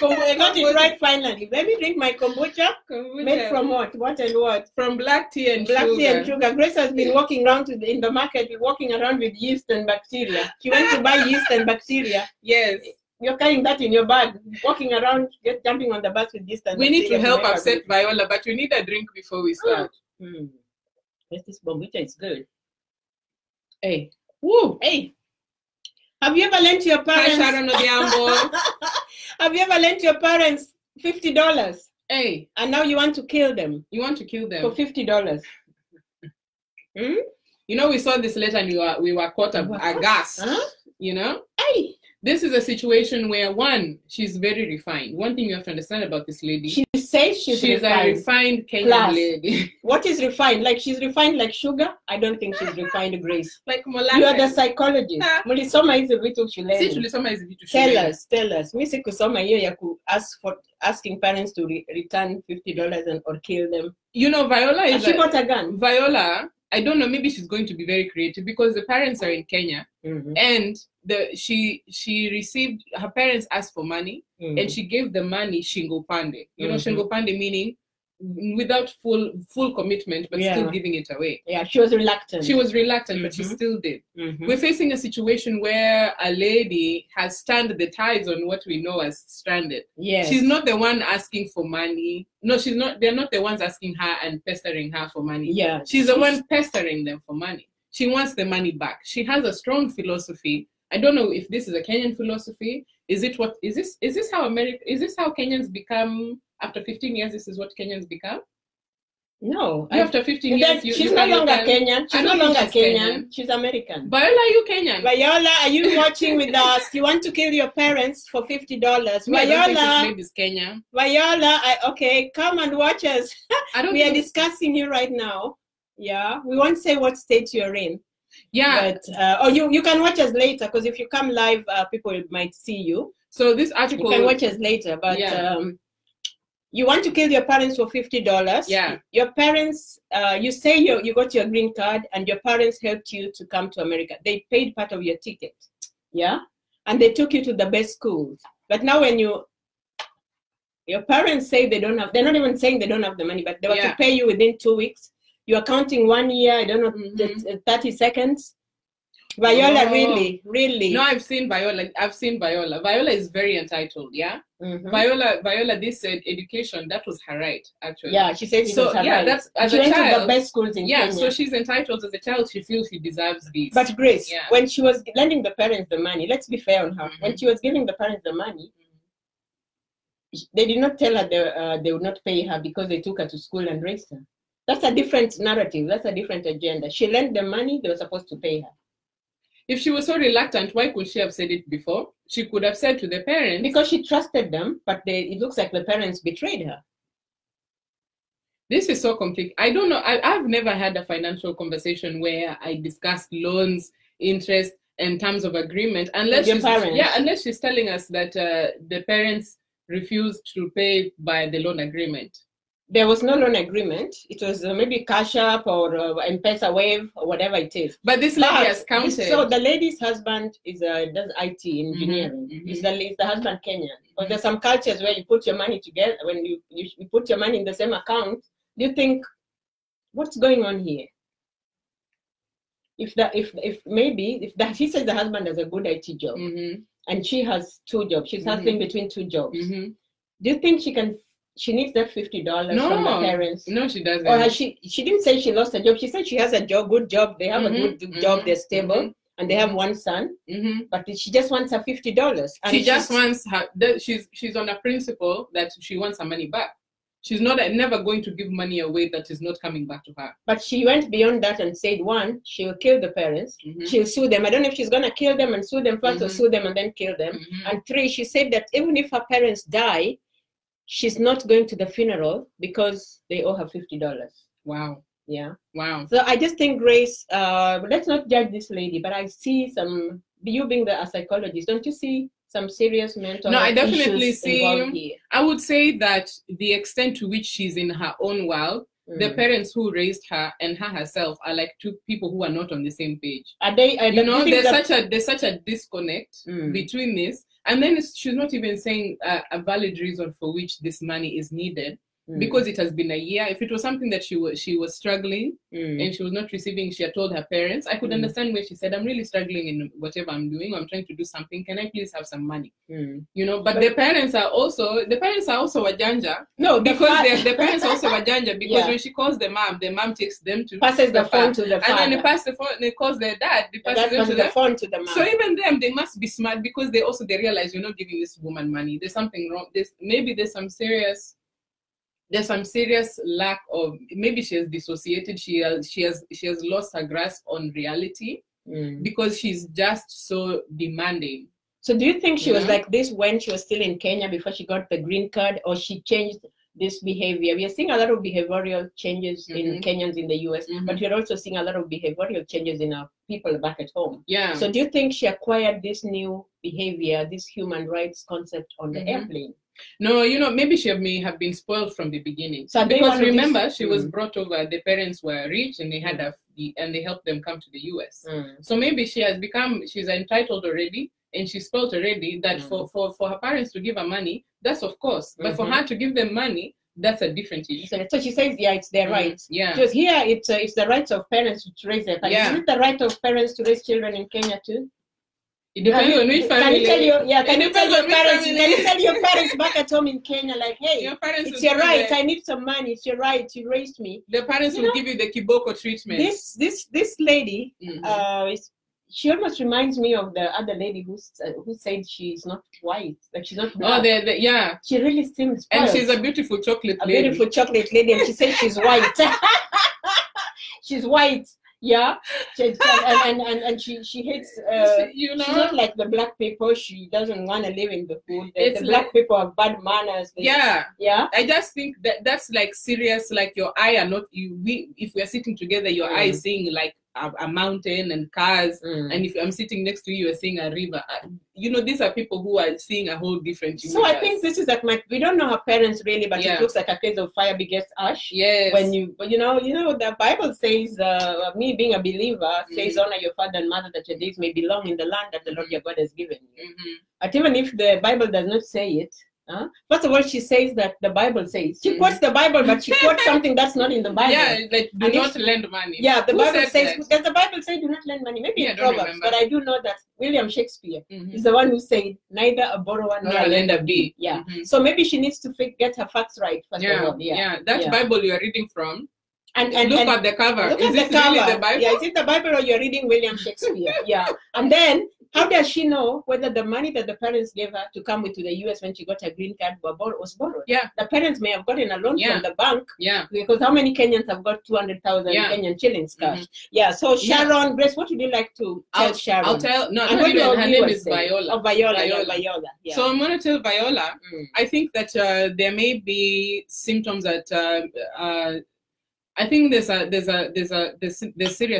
I got it right finally. Let me drink my kombucha. Made from what? What and what? From black tea and sugar. Grace has been walking around in the market, walking around with yeast and bacteria. She went to buy yeast and bacteria. Yes. You're carrying that in your bag, walking around, just jumping on the bus with yeast and bacteria. We need to help upset Viola, but we need a drink before we start. This kombucha is good. Hey. Woo. Hey. Have you ever lent your parents? Have you ever lent your parents $50? Hey. And now you want to kill them. You want to kill them for $50. You know, we saw this letter and we were caught aghast. You know? Hey. This is a situation where, one, she's very refined. One thing you have to understand about this lady. She says she's refined. A refined Kenyan lady. What is refined? Like she's refined like sugar? I don't think she's refined, Grace. Like molasses. You are the psychologist. Mulisoma hizi vitu shuleni. Tulisoma hizi vitu shuleni. Tell us. Mimi sikusoma hiyo ya asking parents to return $50 or kill them. You know, Viola is. She bought a gun. Viola, I don't know, maybe she's going to be very creative because the parents are in Kenya and she received, her parents asked for money and she gave the money shingo pande. You know, shingo pande meaning without full commitment, but still giving it away. Yeah, she was reluctant. She was reluctant, but she still did. We're facing a situation where a lady has turned the tides on what we know as stranded. Yes. She's not the one asking for money. No, she's not. They're not the ones asking her and pestering her for money. Yeah. She's the one pestering them for money. She wants the money back. She has a strong philosophy. I don't know if this is a Kenyan philosophy. Is this how Kenyans become after 15 years? This is what Kenyans become? No. After 15 years, she's no longer Kenyan. She's no longer Kenyan. She's American. Viola, are you Kenyan? Viola, are you watching with us? You want to kill your parents for $50? Viola, this is Kenya. Viola, okay, come and watch us. We are discussing you right now. Yeah, we won't say what state you're in. Yeah, but you can watch us later because if you come live, people might see you. So this article, you can watch us later. But you want to kill your parents for $50. Yeah, your parents. You say you got your green card and your parents helped you to come to America. They paid part of your ticket. Yeah, and they took you to the best schools. But now when your parents say they don't have, they're not even saying they don't have the money, but they were to pay you within 2 weeks. You are counting 1 year, I don't know, 30 seconds. Viola, Oh. really. No, I've seen Viola. Viola is very entitled. Yeah. Viola, this education, that was her right, actually. Yeah, she said it was her yeah, right. that's as she a went child. to the best schools in Kenya. So she's entitled as a child. She feels she deserves this. But Grace, when she was lending the parents the money, let's be fair on her. When she was giving the parents the money, they did not tell her they would not pay her because they took her to school and raised her. That's a different narrative. That's a different agenda. She lent the money, they were supposed to pay her. If she was so reluctant, why could she have said it before? She could have said to the parents. Because she trusted them, but it looks like the parents betrayed her. This is so complicated. I don't know. I've never had a financial conversation where I discussed loans, interest, and terms of agreement. Unless unless she's telling us that the parents refused to pay by the loan agreement. There was no loan agreement. It was maybe Cash App or M-Pesa Wave or whatever it is. But this lady has counted. So the lady's husband does IT engineering. Is the husband Kenyan? But there's some cultures where you put your money together. When you put your money in the same account, do you think what's going on here? He says the husband has a good IT job and she has 2 jobs. She's hustling between 2 jobs. Do you think she needs that $50 from the parents? No, she doesn't. Or she didn't say she lost a job. She said she has a good job. They have a good job. They're stable, and they have 1 son. But she just wants her $50. And she just wants her. She's on a principle that she wants her money back. She's never going to give money away that is not coming back to her. But she went beyond that and said, 1, she will kill the parents. She'll sue them. I don't know if she's going to kill them and sue them first or sue them and then kill them. And 3, she said that even if her parents die, she's not going to the funeral because they owe her $50. Wow. Yeah. Wow. So I just think, Grace, let's not judge this lady, but I see some, you being a psychologist, don't you see some serious mental I definitely issues see. involved here? I would say that the extent to which she's in her own world, the parents who raised her and her herself are like 2 people who are not on the same page. Are they? There's such a disconnect between this. And then she's not even saying a valid reason for which this money is needed, because it has been a year. If it was something that she was struggling and she was not receiving, she had told her parents, I could understand where she said, I'm really struggling in whatever I'm doing. I'm trying to do something. Can I please have some money? But the parents are also wajanja. No, because the parents are also wajanja, because when she calls the mom takes them to passes the phone to the father. And then they pass the phone, they calls their dad, they pass the phone to the mom. So even them, they must be smart, because they realize you're not giving this woman money. There's something wrong. There's some serious lack of, maybe she has dissociated. She has lost her grasp on reality because she's just so demanding. So do you think she was like this when she was still in Kenya before she got the green card, or she changed this behavior? We are seeing a lot of behavioral changes in Kenyans in the US, but we're also seeing a lot of behavioral changes in our people back at home. Yeah. So do you think she acquired this new behavior, this human rights concept on the airplane? No, maybe she may have been spoiled from the beginning. So because remember, she was brought over. The parents were rich, and they had and they helped them come to the US. So maybe she's entitled already, and she's spoiled already. That for her parents to give her money, that's of course. But for her to give them money, that's a different issue. So she says, yeah, it's their rights. Yeah. Because here it's the rights of parents to raise their parents. Is it the right of parents to raise children in Kenya too? It depends on which family. Can you tell your parents back at home in Kenya, like, hey, it's your right. I need some money. It's your right. You raised me. The parents will give you the kiboko treatment. This lady, she almost reminds me of the other lady who said she's not white, like she's not black. Oh, she really seems spoiled. And she's a beautiful chocolate lady. A beautiful chocolate lady, and she says she's white. She's white. Yeah, and she hates. She's not like the black people. She doesn't want to live in the hood. The black people have bad manners. Yeah. I just think that's like serious. Like your eye are not you. If we are sitting together, your eye is seeing like a mountain and cars, and if I'm sitting next to you, you're seeing a river. These are people who are seeing a whole different universe. So I think this is like we don't know her parents really, but it looks like a case of fire begets ash. Yes. When the Bible says, me being a believer says, honor your father and mother, that your days may be long in the land that the Lord your God has given you. But even if the Bible does not say it, First of all, she says that the Bible says. She quotes the Bible, but she quotes something that's not in the Bible. Yeah, like do not lend money. Yeah, the Who Bible said says. that? Does the Bible say do not lend money? Maybe in Proverbs, but I do know that William Shakespeare is the one who said neither a borrower nor a lender be. Yeah. So maybe she needs to get her facts right first of all. Yeah. That Bible you are reading from. And look at the cover. Is it really the Bible? Yeah, is it the Bible or you're reading William Shakespeare? Yeah. And then how does she know whether the money that the parents gave her to come to the US when she got her green card was borrowed? Yeah. The parents may have gotten a loan from the bank. Yeah. Because how many Kenyans have got 200,000 Kenyan shillings cash? Yeah. So Sharon, Grace, what would you like to tell Sharon? I'll tell. No, her name is Viola. Oh, Viola. Viola. Yeah. So I'm going to tell Viola. I think that there may be symptoms that. I think there's serious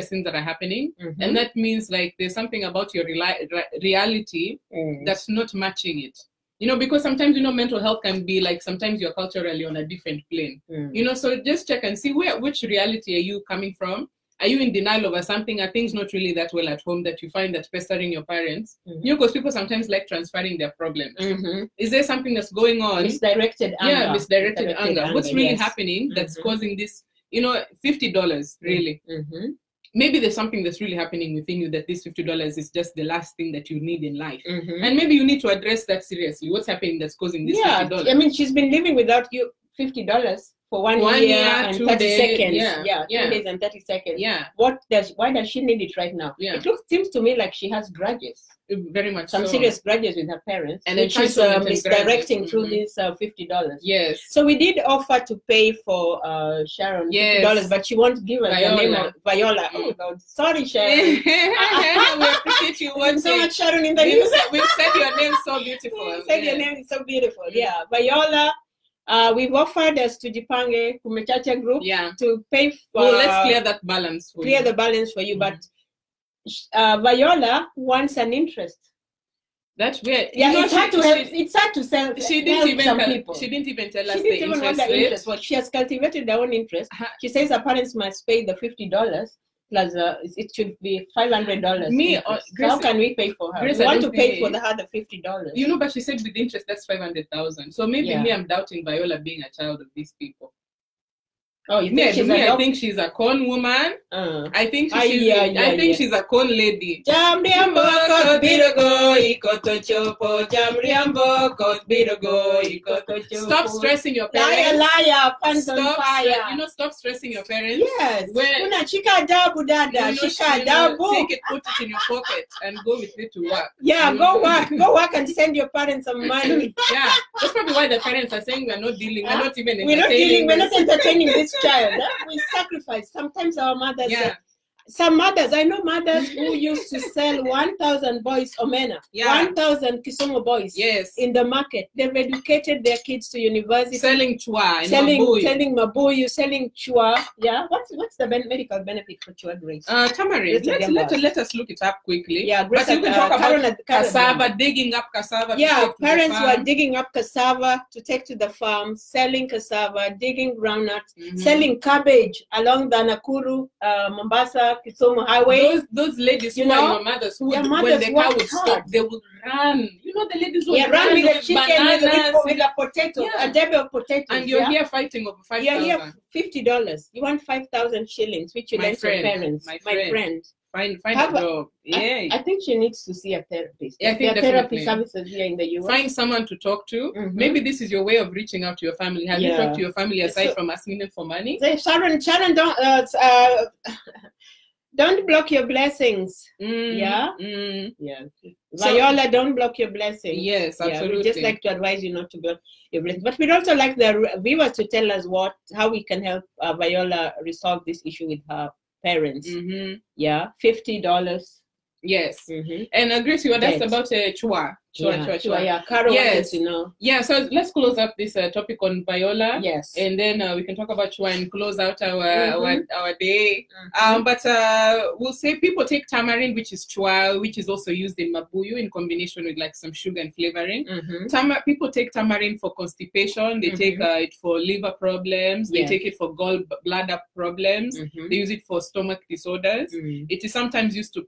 things that are happening, and that means like there's something about your reality that's not matching it. You know, because sometimes mental health can be like sometimes you're culturally on a different plane. You know, so just check and see which reality are you coming from. Are you in denial over something? Are things not really that well at home that you find that pestering your parents? You know, because people sometimes like transferring their problems. Is there something that's going on? Misdirected anger. Yeah, misdirected anger. What's really happening that's causing this? You know, $50, really. Maybe there's something that's really happening within you that this $50 is just the last thing that you need in life. And maybe you need to address that seriously. What's happening that's causing this $50? I mean, she's been living without you $50 for one year and 30 seconds. 2 days and 30 seconds. Yeah. Why does she need it right now? It seems to me like she has grudges. Very much some serious grudges with her parents, and then she's misdirecting through this $50. Yes. So we did offer to pay for Sharon $50, but she won't give us the name of Viola. Oh God, sorry, Sharon. We appreciate you. So much Sharon in the news. We've said your name so beautiful. Said your name is so beautiful. Yeah, Viola. We've offered us to Jipange Kumechacha group to pay for. Well, let's clear that balance for you. Clear the balance for you, but. Viola wants an interest. That's weird. Yeah, it's hard to help. It's hard to sell. She didn't even tell us the interest rate. Well, she has cultivated her own interest. She says her parents must pay the $50 plus it should be $500. So how can we pay for her? We want to pay for the other $50. You know, but she said with interest that's 500,000. So maybe me, I'm doubting Viola being a child of these people. Oh, you think I think she's a con woman. I think she's a con lady. Stop stressing your parents. Liar, pants on fire. Stop stressing your parents. Yes. Take it, put it in your pocket, and go with it to work. Yeah, go work and send your parents some money. Yeah, that's probably why the parents are saying we're not dealing. We're not even entertaining. We're not entertaining this child. We sacrifice. Sometimes our mothers. Some mothers, I know mothers who used to sell 1,000 boys omena, 1,000 Kisumu boys in the market. They've educated their kids to university. Selling chua, selling mabuyu, selling chua. Yeah, what's the medical benefit for chua, Grace? Tamarind. Let us look it up quickly. Yeah, Grace, but you can talk about cassava, digging up cassava. Yeah, parents were digging up cassava to take to the farm, selling cassava, digging groundnuts, selling cabbage along the Nakuru, Mombasa, Kisumu highway. Those ladies who are your mothers who when the car would stop, they would run. You know, the ladies would run with a chicken, with a potato, a debe of potatoes. And you're here fighting over 5,000. You're here $50. You want 5,000 shillings, which you lend to your parents. My friend. Find a job. Yeah. I think she needs to see a therapist. Yeah, I think there are therapy services here in the US. Find someone to talk to. Maybe this is your way of reaching out to your family. Have you talked to your family aside from asking them for money? Sharon, don't block your blessings. Yeah. Viola, don't block your blessings. Yes, absolutely. We just like to advise you not to block your blessings. But we'd also like the viewers to tell us how we can help Viola resolve this issue with her parents. Yeah, $50. Yes. And Grace, you asked about chua. Yeah, Carol wanted to know. Yeah, so let's close up this topic on Viola. Yes. And then we can talk about chua and close out our day. But we'll say people take tamarind, which is chua, which is also used in mabuyu in combination with like some sugar and flavoring. People take tamarind for constipation. They take it for liver problems. They take it for gallbladder problems. They use it for stomach disorders. It is sometimes used to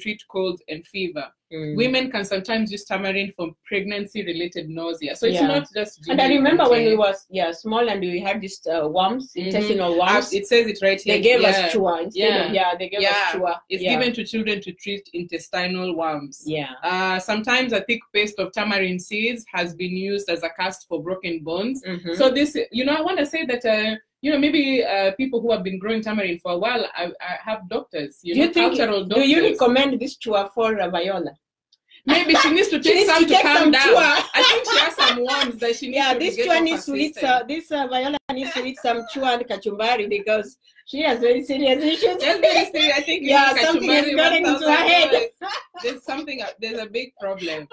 treat cold and fever. Women can sometimes use tamarind for pregnancy-related nausea. So it's not just. And I remember when we was small and we had these worms, intestinal worms. It says it right here. They gave us chua instead of, they gave us chua. It's given to children to treat intestinal worms. Sometimes a thick paste of tamarind seeds has been used as a cast for broken bones. So this, I want to say that. Maybe people who have been growing tamarind for a while have doctors, cultural doctors. Do you recommend this chua for Viola? Maybe she needs to take some to calm down. I think she has some worms that she needs to this chua needs to eat. This Viola needs to eat some chua and kachumbari because she has very serious issues. That's very serious. I think something is getting into her head. There's a big problem.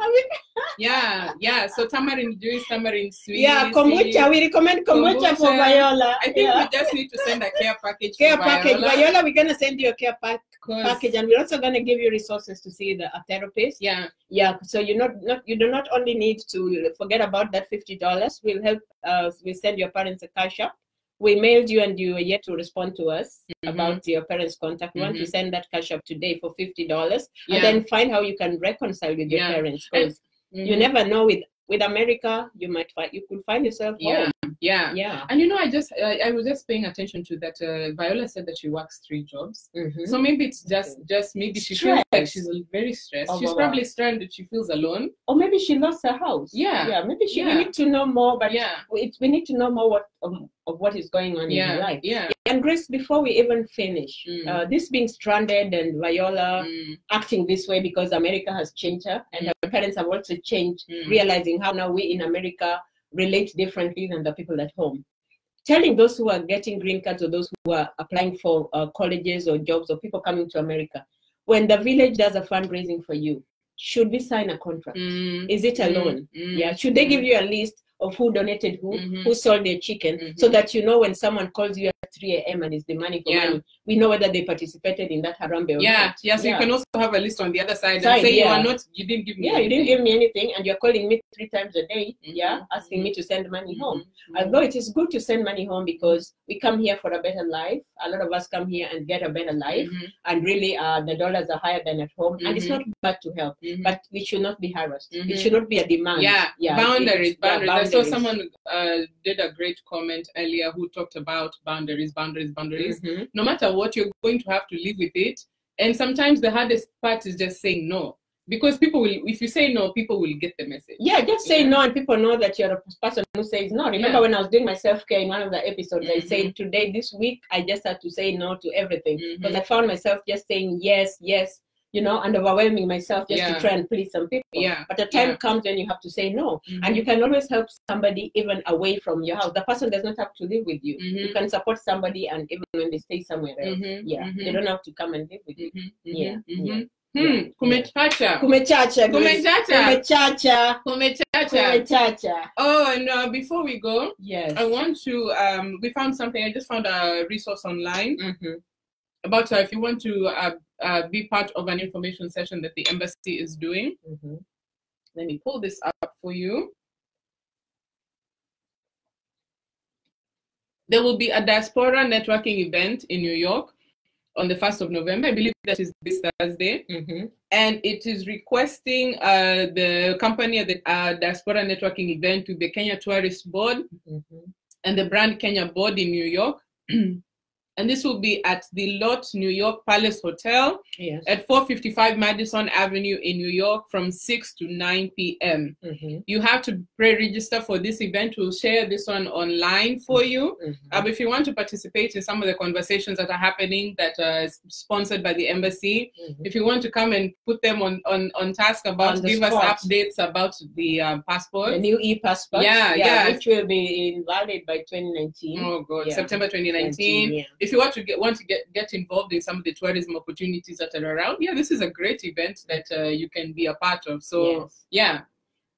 So tamarind juice, tamarind sweet. Kombucha. We recommend kombucha for Viola. I think we just need to send a care package. Viola, we're gonna send you a care package, and we're also gonna give you resources to see a therapist. So you do not only need to forget about that $50. We'll help. We'll send your parents a cash app. We mailed you and you are yet to respond to us about your parents' contact. We want to send that cash up today for $50 and then find how you can reconcile with your parents, because you never know with America, you could find yourself home. And I was just paying attention to that. Viola said that she works 3 jobs. So maybe it's just maybe she feels like she's very stressed. She's probably stressed that she feels alone. Or maybe she lost her house. Maybe we need to know more, but we need to know more of what is going on in her life. And Grace, before we even finish, this being stranded and Viola acting this way because America has changed her and her parents have also changed, realizing how now we in America relate differently than the people at home. Telling those who are getting green cards or those who are applying for colleges or jobs or people coming to America, when the village does a fundraising for you, should we sign a contract? Is it a loan? Should they give you a list of who donated who sold their chicken, so that when someone calls you at 3 a.m. and is demanding for money, we know whether they participated in that harambe or not. So you can also have a list on the other side and say you didn't give me anything. You didn't give me anything, and you're calling me 3 times a day, asking me to send money home. Although it is good to send money home because we come here for a better life. A lot of us come here and get a better life, and really the dollars are higher than at home, and it's not bad to help, but we should not be harassed. It should not be a demand. Boundaries. I saw someone did a great comment earlier who talked about boundaries. No matter what, you're going to have to live with it. And sometimes the hardest part is just saying no. Because people will, if you say no, people will get the message. Just say no and people know that you're a person who says no. Remember when I was doing my self-care in one of the episodes, I said this week, I just had to say no to everything. Because I found myself just saying yes, and overwhelming myself just to try and please some people. But the time comes when you have to say no. And you can always help somebody even away from your house. The person does not have to live with you. You can support somebody, and even when they stay somewhere else. They don't have to come and live with you. Kumechacha. Oh, and before we go, I want to, we found something. I just found a resource online about if you want to be part of an information session that the embassy is doing. Let me pull this up for you. There will be a diaspora networking event in New York on the 1st of November. I believe that is this Thursday. And it is requesting the company at the diaspora networking event to the Kenya Tourist Board and the Brand Kenya Board in New York. And this will be at the Lot New York Palace Hotel at 455 Madison Avenue in New York from 6 to 9 p.m. You have to pre-register for this event. We'll share this one online for you. If you want to participate in some of the conversations that are happening that are sponsored by the embassy, if you want to come and put them on task about, give us updates about the passport. The new e-passport. Which will be invalid by 2019. Oh, God. September 2019. If you want to get involved in some of the tourism opportunities that are around, this is a great event that you can be a part of. So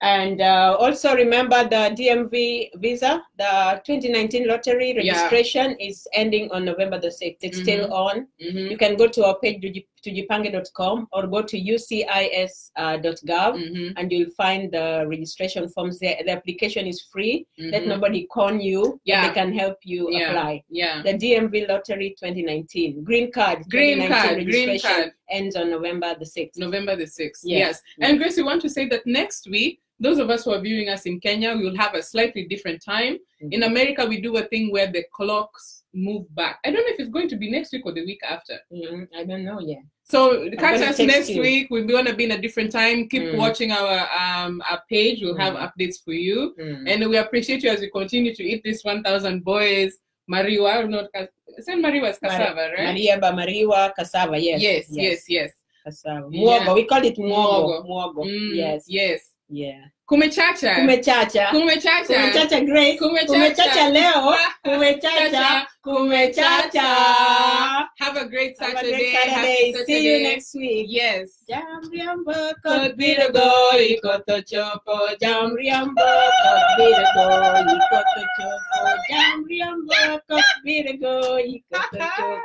And also remember the DMV visa, the 2019 lottery registration is ending on November the 6th. It's still on. You can go to our page, tujipange.com, or go to ucis.gov, and you'll find the registration forms there. The application is free. Let nobody con you. They can help you apply. The DMV lottery 2019 green card registration ends on November the 6th. November the 6th. Yes. And Grace, we want to say that next week, those of us who are viewing us in Kenya, we will have a slightly different time. In America, we do a thing where the clocks move back. I don't know if it's going to be next week or the week after. I don't know yet. So catch us next week. We're going to be in a different time. Keep watching our page. We'll have updates for you. And we appreciate you as we continue to eat this 1,000 boys. Mariwa, not Mariwa is cassava, right? Mariwa, cassava, yes. Yes. Cassava. Muogo, we call it muogo. Yes. Yeah. Kumechacha. Grace. Kumechacha leo. Kumechacha. Have a great Saturday. Happy Saturday. See you next week. Yes. Jamriambo kodbirago ikoto chopo. Jamriambo kodbirago ikoto chopo. Jamriambo kodbirago ikoto chopo.